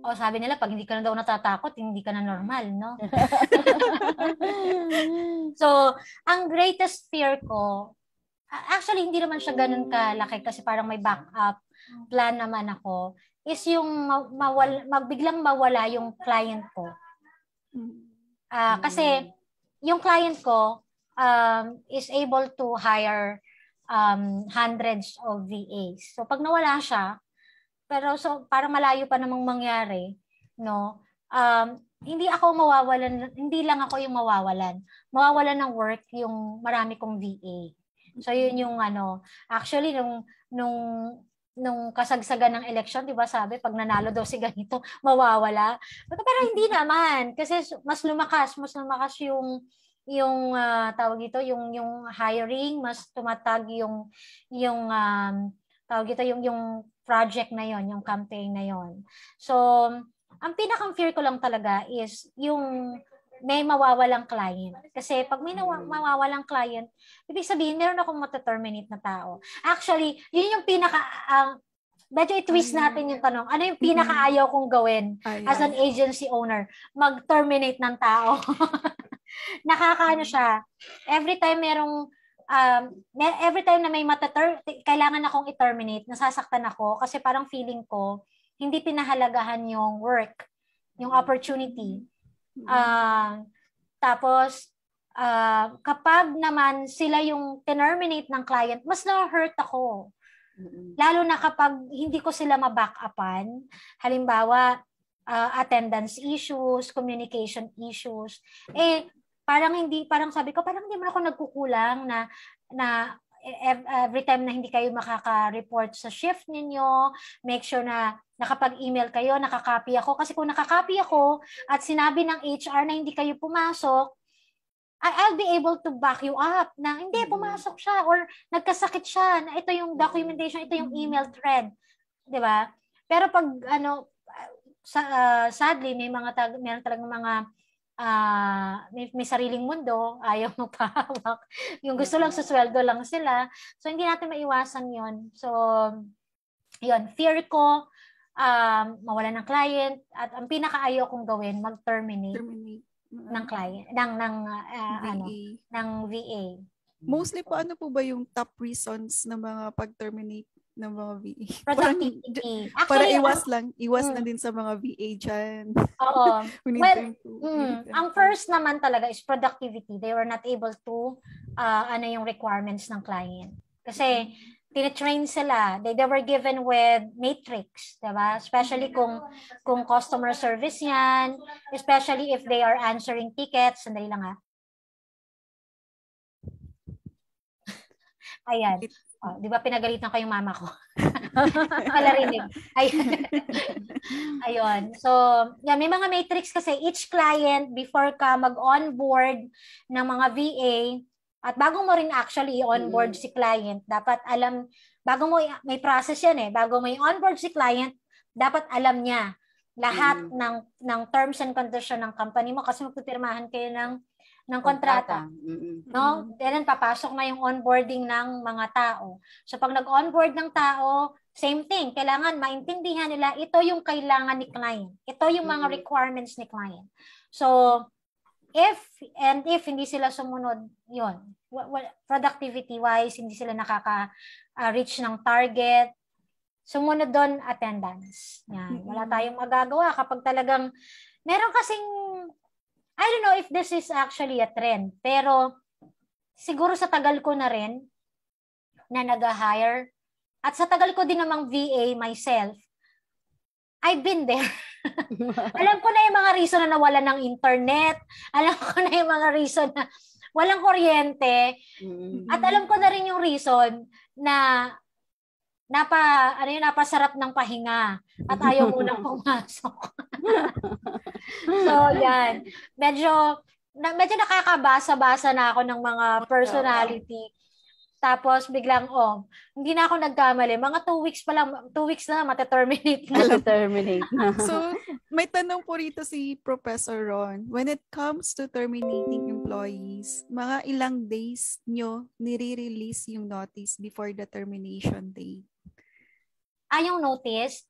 Speaker 1: Sabi nila, pag hindi ka na daw natatakot, hindi ka na normal, no? So, ang greatest fear ko, actually, hindi naman siya ganun kalaki kasi parang may backup plan naman ako, is yung biglang mawala yung client ko. Kasi, yung client ko is able to hire hundreds of VAs. So, pag nawala siya, pero parang malayo pa namang mangyari, no? Hindi lang ako yung mawawalan. Mawawalan ng work yung marami kong VA. So yun yung actually nung nung kasagsagan ng eleksyon, 'di ba, sabi pag nanalo daw si ganito, mawawala. Pero hindi naman kasi mas lumakas yung tawag dito, yung hiring, mas tumatag yung tawag dito, yung project na yon, yung campaign na yon. So, ang pinakang fear ko lang talaga is yung may mawawalang client. Kasi pag may mawawalang client, ibig sabihin, meron akong mataterminate na tao. Actually, yun yung medyo i-twist natin yung tanong. Ano yung pinakaayaw kong gawin as an agency owner? Mag-terminate ng tao. Nakakaano siya. Every time na may kailangan akong i-terminate, nasasaktan ako kasi parang feeling ko, hindi pinahalagahan yung work, yung opportunity. Tapos, kapag naman sila yung terminate ng client, mas na-hurt ako. Lalo na kapag hindi ko sila ma-back-upan. Halimbawa, attendance issues, communication issues. Parang sabi ko, parang hindi mo ako nagkukulang na every time na hindi kayo makaka-report sa shift ninyo, make sure na nakapag-email kayo, nakakopy ako. Kasi kung nakakopy ako at sinabi ng HR na hindi kayo pumasok, I'll be able to back you up na hindi, pumasok siya or nagkasakit siya, na ito yung documentation, ito yung email thread. Diba? Pero pag, sadly, meron talagang mga may sariling mundo, ayaw magpahawak. Yung gusto lang susweldo lang sila. So, hindi natin maiwasan yon. So, yun, fear ko, mawala ng client, at ang pinakaayaw kong gawin, mag-terminate ng client, ng VA.
Speaker 31: Mostly po, ano po ba yung top reasons ng mga pag-terminate ng mga VA?
Speaker 1: Productivity.
Speaker 31: Para iwas na din sa mga VA dyan.
Speaker 1: Oo. Ang first naman talaga is productivity. They were not able to yung requirements ng client. Kasi tinitrain sila. They were given with matrix, diba? Especially kung customer service yan, especially if they are answering tickets. Sandali lang Ayan. Di ba pinagalitan ko yung mama ko? Malarinig. Ayun. So, may mga matrix kasi each client before ka mag-onboard ng mga VA, at bago mo rin actually i-onboard si client, dapat alam, may process yan bago mo i-onboard si client, dapat alam niya lahat ng terms and conditions ng company mo kasi magpipirmahan kayo ng kontrata. No? Then papasok na yung onboarding ng mga tao. So pag nag-onboard ng tao, same thing, kailangan maintindihan nila ito yung kailangan ni client. Ito yung mga requirements ni client. So if hindi sila sumunod, yun, productivity-wise, hindi sila nakaka-reach ng target, sumunod doon, attendance. Yan. Wala tayong magagawa kapag talagang, meron kasing, I don't know if this is actually a trend, pero siguro sa tagal ko na rin na nag-hire, at sa tagal ko din namang VA myself, I've been there. Alam ko na yung mga reason na nawalan ng internet. Alam ko na yung mga reason na walang kuryente. At alam ko na rin yung reason na napasarap ng pahinga at ayaw munang pumasok. So, yan. Medyo nakakabasa-basa na ako ng mga personality. Tapos biglang, hindi na ako nagkamali. Mga 2 weeks na, mataterminate na.
Speaker 31: So, may tanong po rito si Professor Ron. When it comes to terminating employees, mga ilang days nyo nire-release yung notice before the termination date?
Speaker 1: Yung notice?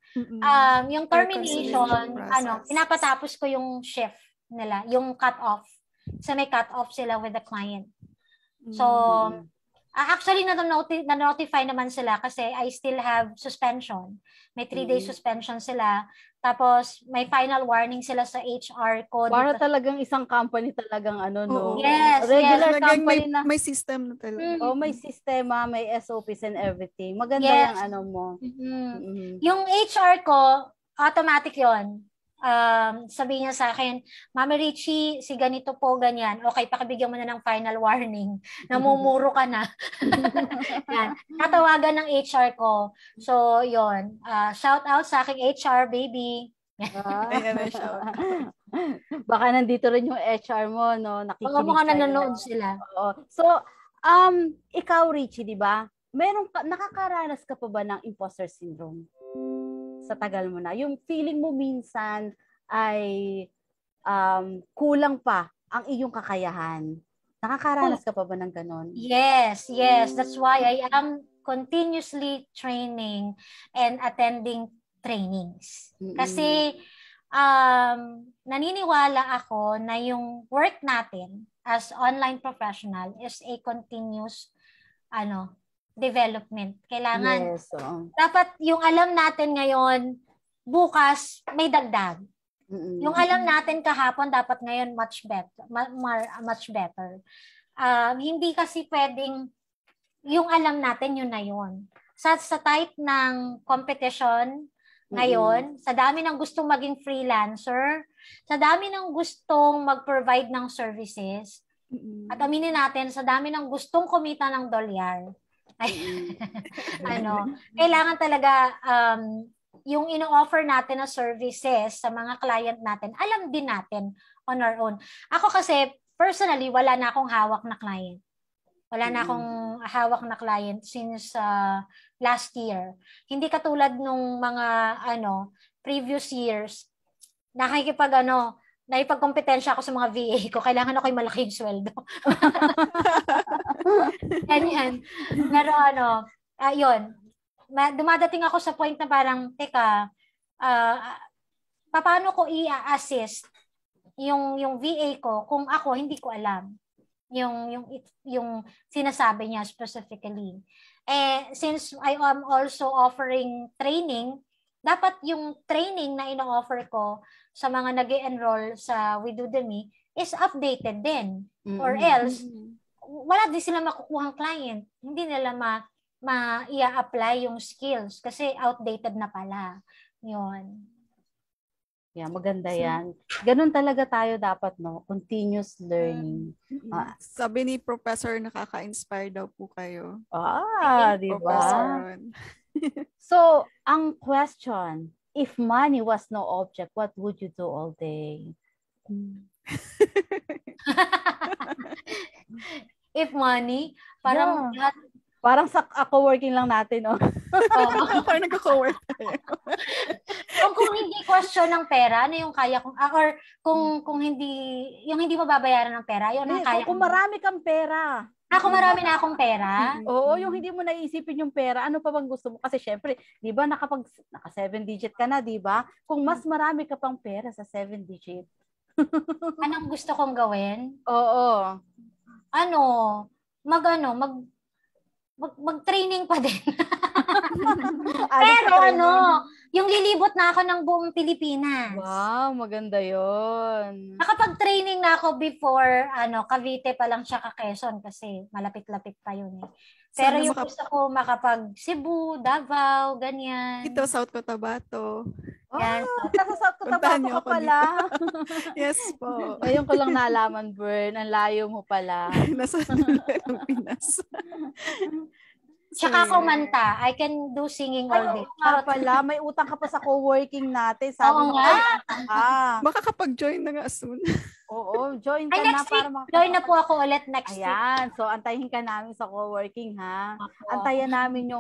Speaker 1: Yung termination, pinapatapos ko yung shift nila, yung cut-off. So, may cut-off sila with the client. So, actually, na-notify naman sila kasi I still have suspension. May 3-day suspension sila. Tapos, may final warning sila sa HR code.
Speaker 32: Para talagang isang company talagang no?
Speaker 1: Yes.
Speaker 32: Regular company na.
Speaker 31: May system na talaga.
Speaker 32: May sistema, may SOPs and everything. Maganda yung mo.
Speaker 1: Yung HR ko, automatic yon. sabihin niya sa akin, Mami Richie, si ganito po, ganyan. Okay, pakibigyan mo na ng final warning. Namumuro ka na. Yan. Tatawagan ng HR ko. So, yon. Shout out sa aking HR, baby.
Speaker 32: Baka nandito rin yung HR mo, no? Nakikinig
Speaker 1: mga nanonood sila.
Speaker 32: Oo. So, ikaw, Richie, di ba? Nakakaranas ka pa ba ng imposter syndrome? Sa tagal mo na. Yung feeling mo minsan ay kulang pa ang iyong kakayahan. Nakakaranas ka pa ba ng ganon?
Speaker 1: Yes. That's why I am continuously training and attending trainings. Kasi naniniwala ako na yung work natin as online professional is a continuous development. Kailangan dapat yung alam natin ngayon, bukas may dagdag. Yung alam natin kahapon dapat ngayon much better. Hindi kasi pwedeng yung alam natin yun na yun. Sa type ng competition ngayon, sa dami ng gustong maging freelancer, sa dami ng gustong mag-provide ng services, at aminin natin, sa dami ng gustong kumita ng dolyar, kailangan talaga yung ino-offer natin na services sa mga client natin, alam din natin on our own. Ako kasi, personally, wala na akong hawak na client. Wala na akong hawak na client since last year. Hindi katulad nung mga previous years, naipagkompetensya ako sa mga VA ko, kailangan ako yung malaking sweldo. Ganyan. Pero yun. Dumadating ako sa point na parang, teka, paano ko i-assist yung VA ko kung ako hindi ko alam yung sinasabi niya specifically. Since I am also offering training, dapat yung training na ino-offer ko sa mga nag-enroll sa Udemy is updated din. Or else, wala din sila makukuhang client. Hindi nila ma-i-apply yung skills kasi outdated na pala. Yun.
Speaker 32: Yeah, maganda yan. Ganun talaga tayo dapat, no? Continuous learning.
Speaker 31: Sabi ni Professor, nakaka-inspire daw po kayo.
Speaker 32: Di ba? So, ang question, if money was no object, what would you do all day?
Speaker 1: If money, parang
Speaker 32: parang sa co-working lang natin, no?
Speaker 31: Parang nagko-work tayo.
Speaker 1: Kung hindi question ng pera, ano yung kaya kong, or kung hindi mababayaran ng pera, yun ang kaya
Speaker 32: kung marami kang pera.
Speaker 1: Kung marami na akong pera.
Speaker 32: Oo, yung hindi mo naisipin yung pera, ano pa bang gusto mo? Kasi syempre, di ba, naka 7 digit ka na, di ba? Kung mas marami ka pang pera sa 7 digit.
Speaker 1: Anong gusto kong gawin?
Speaker 32: Oo.
Speaker 1: Mag-training pa din. Pero yung lilibot na ako ng buong Pilipinas.
Speaker 32: Wow, maganda yon.
Speaker 1: Nakapag-training na ako before, Cavite pa lang siya Quezon kasi malapit-lapit pa yun eh. Pero yung gusto ko makapag Cebu, Davao, ganyan.
Speaker 31: Ito, South Cotabato.
Speaker 1: Yan.
Speaker 32: Sa South Cotabato ka pala.
Speaker 31: Yes po.
Speaker 32: Ngayon ko lang nalaman, Bern. Ang layo mo pala.
Speaker 31: Nasa ng Pinas.
Speaker 1: Tsaka kumanta. I can do singing all day.
Speaker 32: Pala, may utang ka pa sa co-working natin.
Speaker 1: Oo nga.
Speaker 31: Makakapag-join na nga soon.
Speaker 32: Oo, join ka
Speaker 1: next
Speaker 32: na.
Speaker 1: Week, join na po ako ulit next week.
Speaker 32: Ayan, so antayin ka namin sa co-working, ha? Antayin namin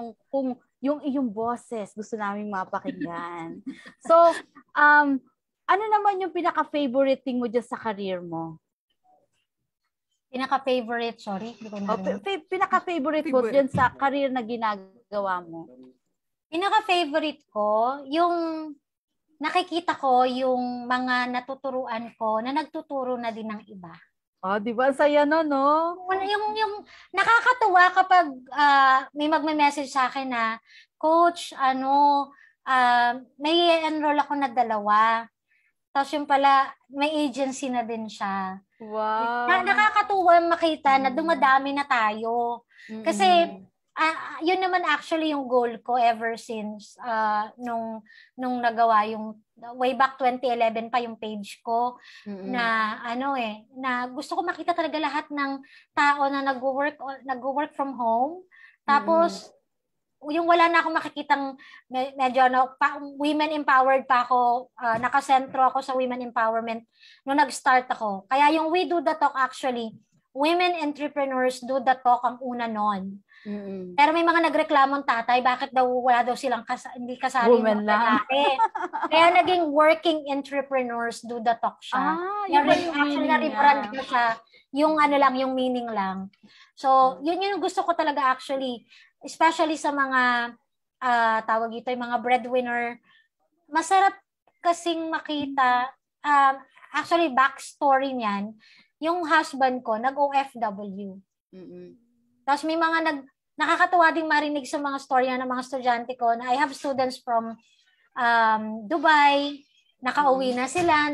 Speaker 32: yung iyong boses. Gusto namin mapakinggan. So, ano naman yung pinaka-favorite thing mo dyan sa career mo?
Speaker 1: Pinaka-favorite
Speaker 32: mo dyan sa career na ginagawa mo?
Speaker 1: Pinaka-favorite ko, yung nakikita ko yung mga natuturuan ko na nagtuturo na din ng iba.
Speaker 32: Di ba? Saya no?
Speaker 1: Yung nakakatuwa kapag may magme-message sa akin na, Coach, may enroll ako na 2. Tapos yung pala, may agency na din siya.
Speaker 32: Wow.
Speaker 1: Nakakatuwa makita na dumadami na tayo. Kasi, yun naman actually yung goal ko ever since nung nagawa yung way back 2011 pa yung page ko na na gusto ko makita talaga lahat ng tao na nagwo-work from home. Tapos yung wala na akong makikitang medyo women empowered pa ako, nakasentro ako sa women empowerment nung nag-start ako. Kaya yung We Do The Talk actually, women entrepreneurs do the talk ang una nun. Pero may mga nagreklamong tatay, bakit daw wala daw silang hindi kasali
Speaker 32: Women
Speaker 1: ng lalaki. Kaya naging working entrepreneurs do the talk siya. Actually, na-rebrand ko siya. Yung lang, yung meaning lang. So, yun yung gusto ko talaga actually, especially sa mga, tawag ito, yung mga breadwinner. Masarap kasing makita, actually, backstory niyan, yung husband ko, nag-OFW. Tapos may mga nakakatuwa ding marinig sa mga storya ng mga estudyante ko na I have students from Dubai, nakauwi na sila,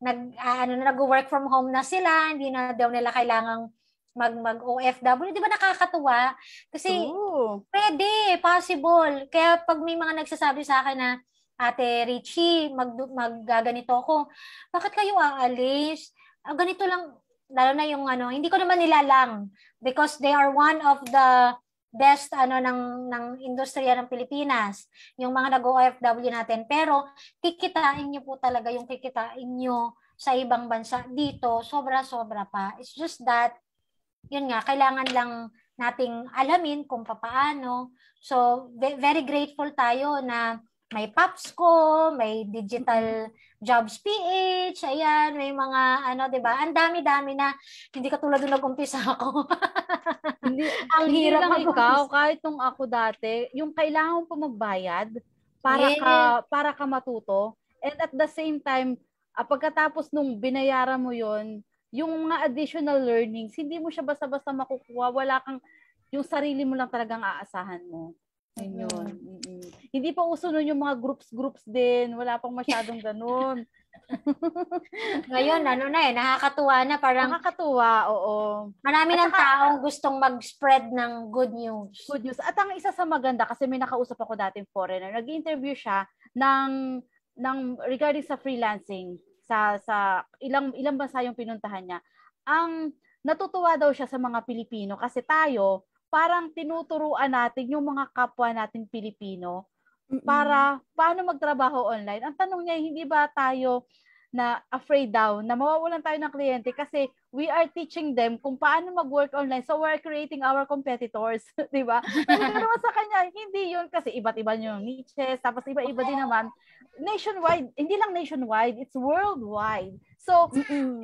Speaker 1: nag-work from home na sila, hindi na daw nila kailangang mag-OFW. Di ba nakakatuwa? Kasi pwede, possible. Kaya pag may mga nagsasabi sa akin na, Ate Richie, maggaganito ako, bakit kayo aalis? Ganito lang, lalo na yung hindi ko naman nilalang because they are one of the best ng industriya ng Pilipinas, yung mga nag-OFW natin. Pero kikitain niyo po talaga yung kikitain niyo sa ibang bansa. Dito, sobra-sobra pa. It's just that, yun nga, kailangan lang nating alamin kung papaano. So, very grateful tayo na may PAPSCO, may Digital Jobs PH, ayan, may mga diba? Ang dami-dami na, hindi katulad nung nag-umpisa ako.
Speaker 32: Hindi lang ikaw, kahit nung ako dati, yung kailangan pa magbayad para ka matuto. And at the same time, pagkatapos nung binayaran mo yon, yung mga additional learnings, hindi mo siya basta-basta makukuha. Wala kang, yung sarili mo lang talagang aasahan mo. Yun. Hindi pa uso nun yung mga groups din. Wala pang masyadong ganun.
Speaker 1: Ngayon, nakakatuwa na. Parang
Speaker 32: nakakatuwa, oo.
Speaker 1: Marami ng taong gustong mag-spread ng good news.
Speaker 32: Good news. At ang isa sa maganda, kasi may nakausap ako dating foreigner, nag-interview siya ng regarding sa freelancing, sa ilang bansa yung pinuntahan niya. Ang natutuwa daw siya sa mga Pilipino kasi tayo, parang tinuturuan natin yung mga kapwa natin Pilipino para paano magtrabaho online. Ang tanong niya, hindi ba tayo na afraid daw na mawawalan tayo ng kliyente kasi we are teaching them kung paano mag-work online. So we're creating our competitors, di ba? Pero naman sa kanya, hindi yun kasi iba't iba yung niches, tapos iba-iba din naman. Nationwide, hindi lang nationwide, it's worldwide. So,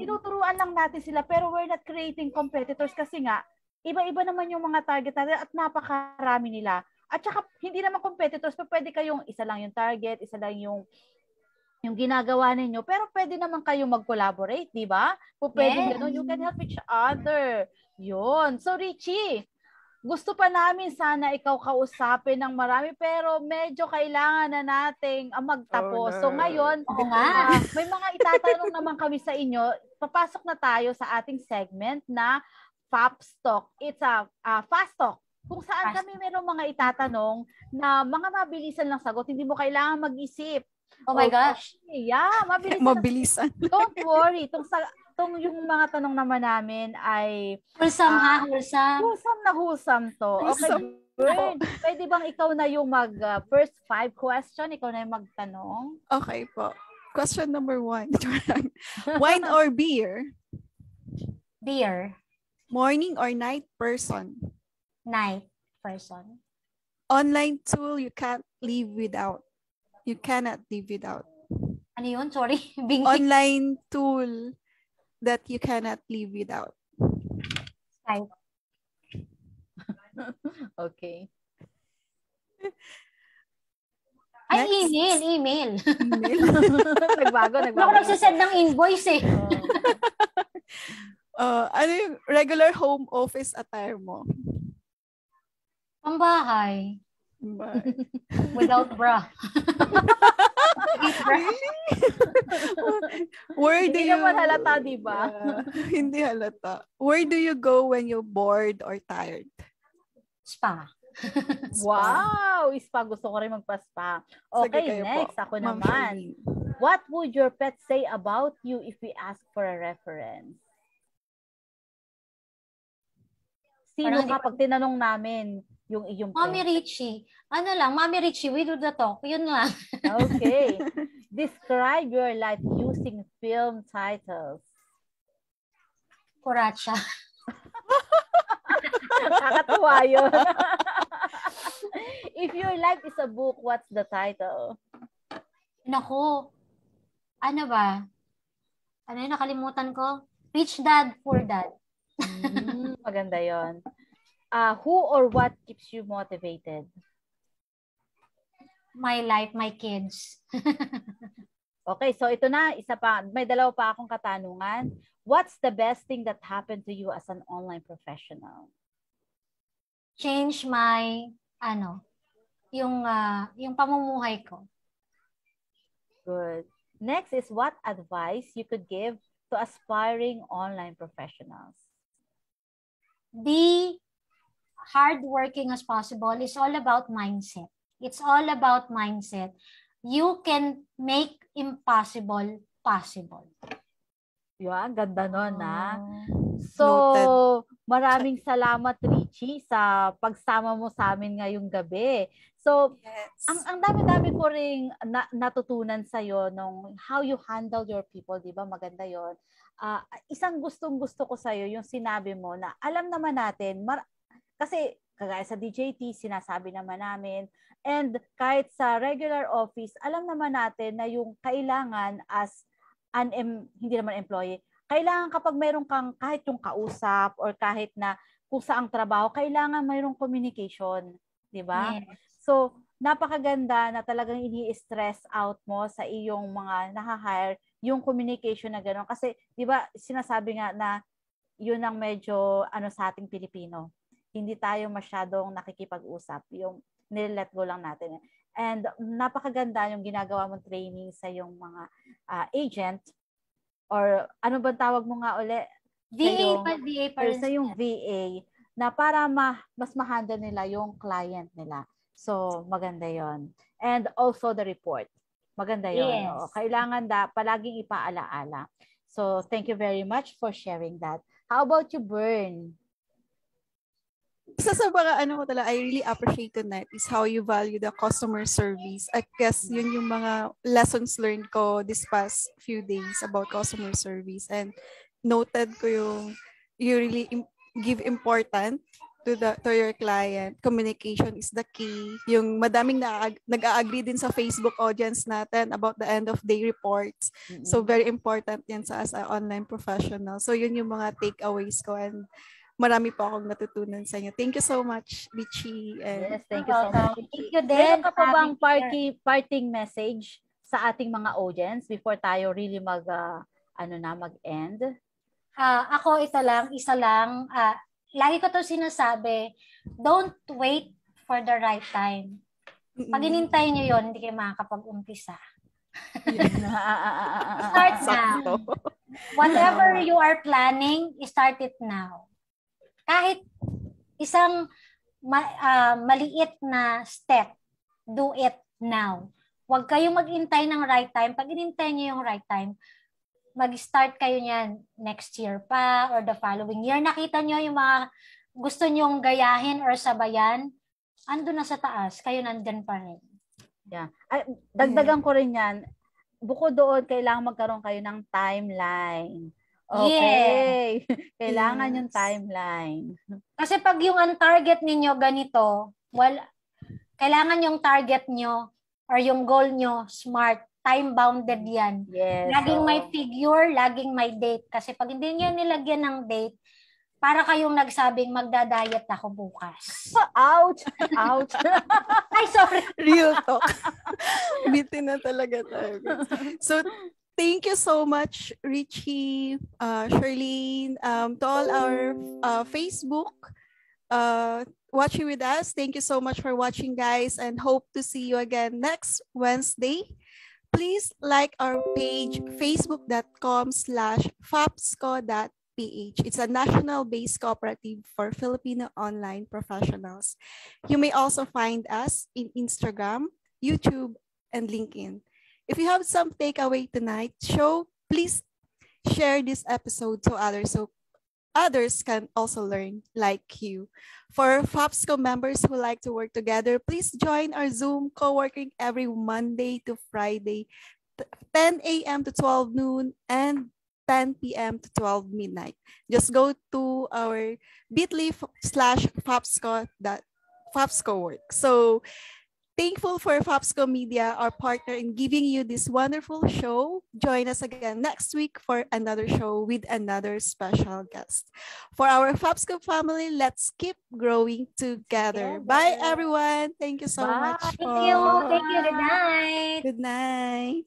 Speaker 32: tinuturuan lang natin sila pero we're not creating competitors kasi nga, iba-iba naman yung mga target natin at napakarami nila. At saka, hindi naman competitors, pero pwede kayong isa lang yung target, isa lang yung ginagawa ninyo. Pero pwede naman kayong mag-collaborate, di ba? Pwede ganun, you can help each other. Yun. So, Richie, gusto pa namin sana ikaw kausapin ng marami, pero medyo kailangan na nating magtapos. So, ngayon, may mga itatanong naman kami sa inyo. Papasok na tayo sa ating segment na Fast Talk. It's a fast talk. Kung saan kami merong mga itatanong na mga mabilisan lang sagot, hindi mo kailangan mag-isip.
Speaker 1: Oh my gosh.
Speaker 32: Yeah, mabilisan. Don't worry. Itong yung mga tanong naman namin ay
Speaker 1: wholesome.
Speaker 32: Wholesome to. Okay. Pwede bang ikaw na yung first 5 question? Ikaw na yung magtanong?
Speaker 31: Okay po. Question number 1. Wine or beer?
Speaker 1: Beer.
Speaker 31: Morning or night person?
Speaker 1: Night person.
Speaker 31: Online tool you can't live without. You cannot live without.
Speaker 1: Ano yun? Sorry.
Speaker 31: Online tool that you cannot live without.
Speaker 1: Skype.
Speaker 32: Okay.
Speaker 1: Ay, email.
Speaker 32: Nagbago.
Speaker 1: Ako nagsasend ng invoice eh.
Speaker 31: Ano yung regular home office attire mo?
Speaker 1: Pambahay. Without bra.
Speaker 31: Where do
Speaker 32: hindi
Speaker 31: you...
Speaker 32: naman halata, di ba?
Speaker 31: Hindi halata. Where do you go when you're bored or tired?
Speaker 1: Spa.
Speaker 32: Wow! Spa. Gusto ko rin magpa-spa. Okay, next. Ako naman. What would your pet say about you if we ask for a reference? Sino ka pag tinanong namin yung iyong
Speaker 1: Mommy
Speaker 32: pet?
Speaker 1: Richie. Ano lang, Mommy Richie, we do the talk. Yun lang.
Speaker 32: Okay. Describe your life using film titles.
Speaker 1: Kuracha.
Speaker 32: Nakakatuwa yun. If your life is a book, what's the title?
Speaker 1: Naku. Ano ba? Ano yung nakalimutan ko? Rich Dad, Poor Dad.
Speaker 32: Maganda yon. Who or what keeps you motivated?
Speaker 1: My life, my kids.
Speaker 32: Okay, so ito na, isa pa. May dalawa pa akong katanungan. What's the best thing that happened to you as an online professional?
Speaker 1: Change my, yung pamumuhay ko.
Speaker 32: Good. Next is what advice you could give to aspiring online professionals?
Speaker 1: Be hardworking as possible. It's all about mindset. It's all about mindset. You can make impossible possible.
Speaker 32: Yan, ganda nun, ha? So,
Speaker 31: Noted.
Speaker 32: maraming salamat, Richie, sa pagsama mo sa amin ngayong gabi. So, ang dami-dami ko ring natutunan sa'yo nung how you handle your people, di ba? Maganda yon. Isang gustong-gusto ko sa'yo, yung sinabi mo na alam naman natin, kasi kagaya sa DJT, sinasabi naman namin, and kahit sa regular office, alam naman natin na yung kailangan as hindi naman employee, kailangan kapag mayroon kang kahit yung kausap or kahit na kung saang trabaho, kailangan mayroong communication, di ba?
Speaker 1: Yes.
Speaker 32: So, napakaganda na talagang ini-stress out mo sa iyong mga naka-hire yung communication na gano'n. Kasi, di ba, sinasabi nga na yun ang medyo sa ating Pilipino. Hindi tayo masyadong nakikipag-usap. Yung nilet go lang natin. And napakaganda yung ginagawa mong training sa yung mga agent or ano bang tawag mo nga uli?
Speaker 1: VA pa rin.
Speaker 32: Sa yung VA na para mas ma-handle nila yung client nila. So, maganda yon. And also the report. Maganda yon.
Speaker 1: Yes.
Speaker 32: Kailangan palaging ipaalaala. So, thank you very much for sharing that. How about you, Bern?
Speaker 31: Isa sa mga I really appreciate tonight is how you value the customer service. I guess yun yung mga lessons learned ko this past few days about customer service, and noted ko yung you really give important to your client. Communication is the key. Yung madaming nag-agree din sa Facebook audience natin about the end of day reports. Mm-hmm. So very important yan sa as an online professional. So yun yung mga takeaways ko, and marami pa akong natutunan sa inyo. Thank you so much, Richie.
Speaker 32: Yes, thank you so much.
Speaker 1: Thank you din.
Speaker 32: Meron ka pa bang parting message sa ating mga audience before tayo really mag-end?
Speaker 1: Ako isa lang. Lagi ko to sinasabi, don't wait for the right time. Pag inintay nyo yun, hindi kayo makakapag-umpisa. Start now. Whatever you are planning, start it now. Kahit isang maliit na step, do it now. Huwag kayong mag-intay ng right time. Pag inintay nyo yung right time, mag-start kayo niyan next year pa or the following year. Nakita nyo yung mga gusto nyong gayahin or sabayan, ando na sa taas, kayo nandyan pa rin.
Speaker 32: Yeah. Dagdagan ko rin yan. Bukod doon, kailangan magkaroon kayo ng timeline. Okay. Yes. Kailangan yung timeline.
Speaker 1: Kasi pag yung ang target ninyo ganito, kailangan yung target nyo or yung goal nyo smart, time-bounded yan.
Speaker 32: Yes.
Speaker 1: Laging may figure, laging may date. Kasi pag hindi nyo nilagyan ng date, para kayong nagsabing magda-diet ako bukas.
Speaker 32: Ouch! Ouch!
Speaker 1: Ay, sorry.
Speaker 31: Real talk. Bitin na talaga tayo. So, thank you so much, Richie, Charlene, to all our Facebook watching with us. Thank you so much for watching, guys, and hope to see you again next Wednesday. Please like our page, facebook.com/fapsco.ph. It's a national-based cooperative for Filipino online professionals. You may also find us in Instagram, YouTube, and LinkedIn. If you have some takeaway tonight, please share this episode to others so others can also learn like you. For FAPSCO members who like to work together, please join our Zoom co-working every Monday to Friday, 10 a.m. to 12 noon and 10 p.m. to 12 midnight. Just go to our bit.ly/FAPSCO work. So thankful for FAPSCO Media, our partner in giving you this wonderful show. Join us again next week for another show with another special guest. For our FAPSCO family, let's keep growing together. Bye, everyone. Thank you so much.
Speaker 1: Thank you. Good night.
Speaker 31: Good night.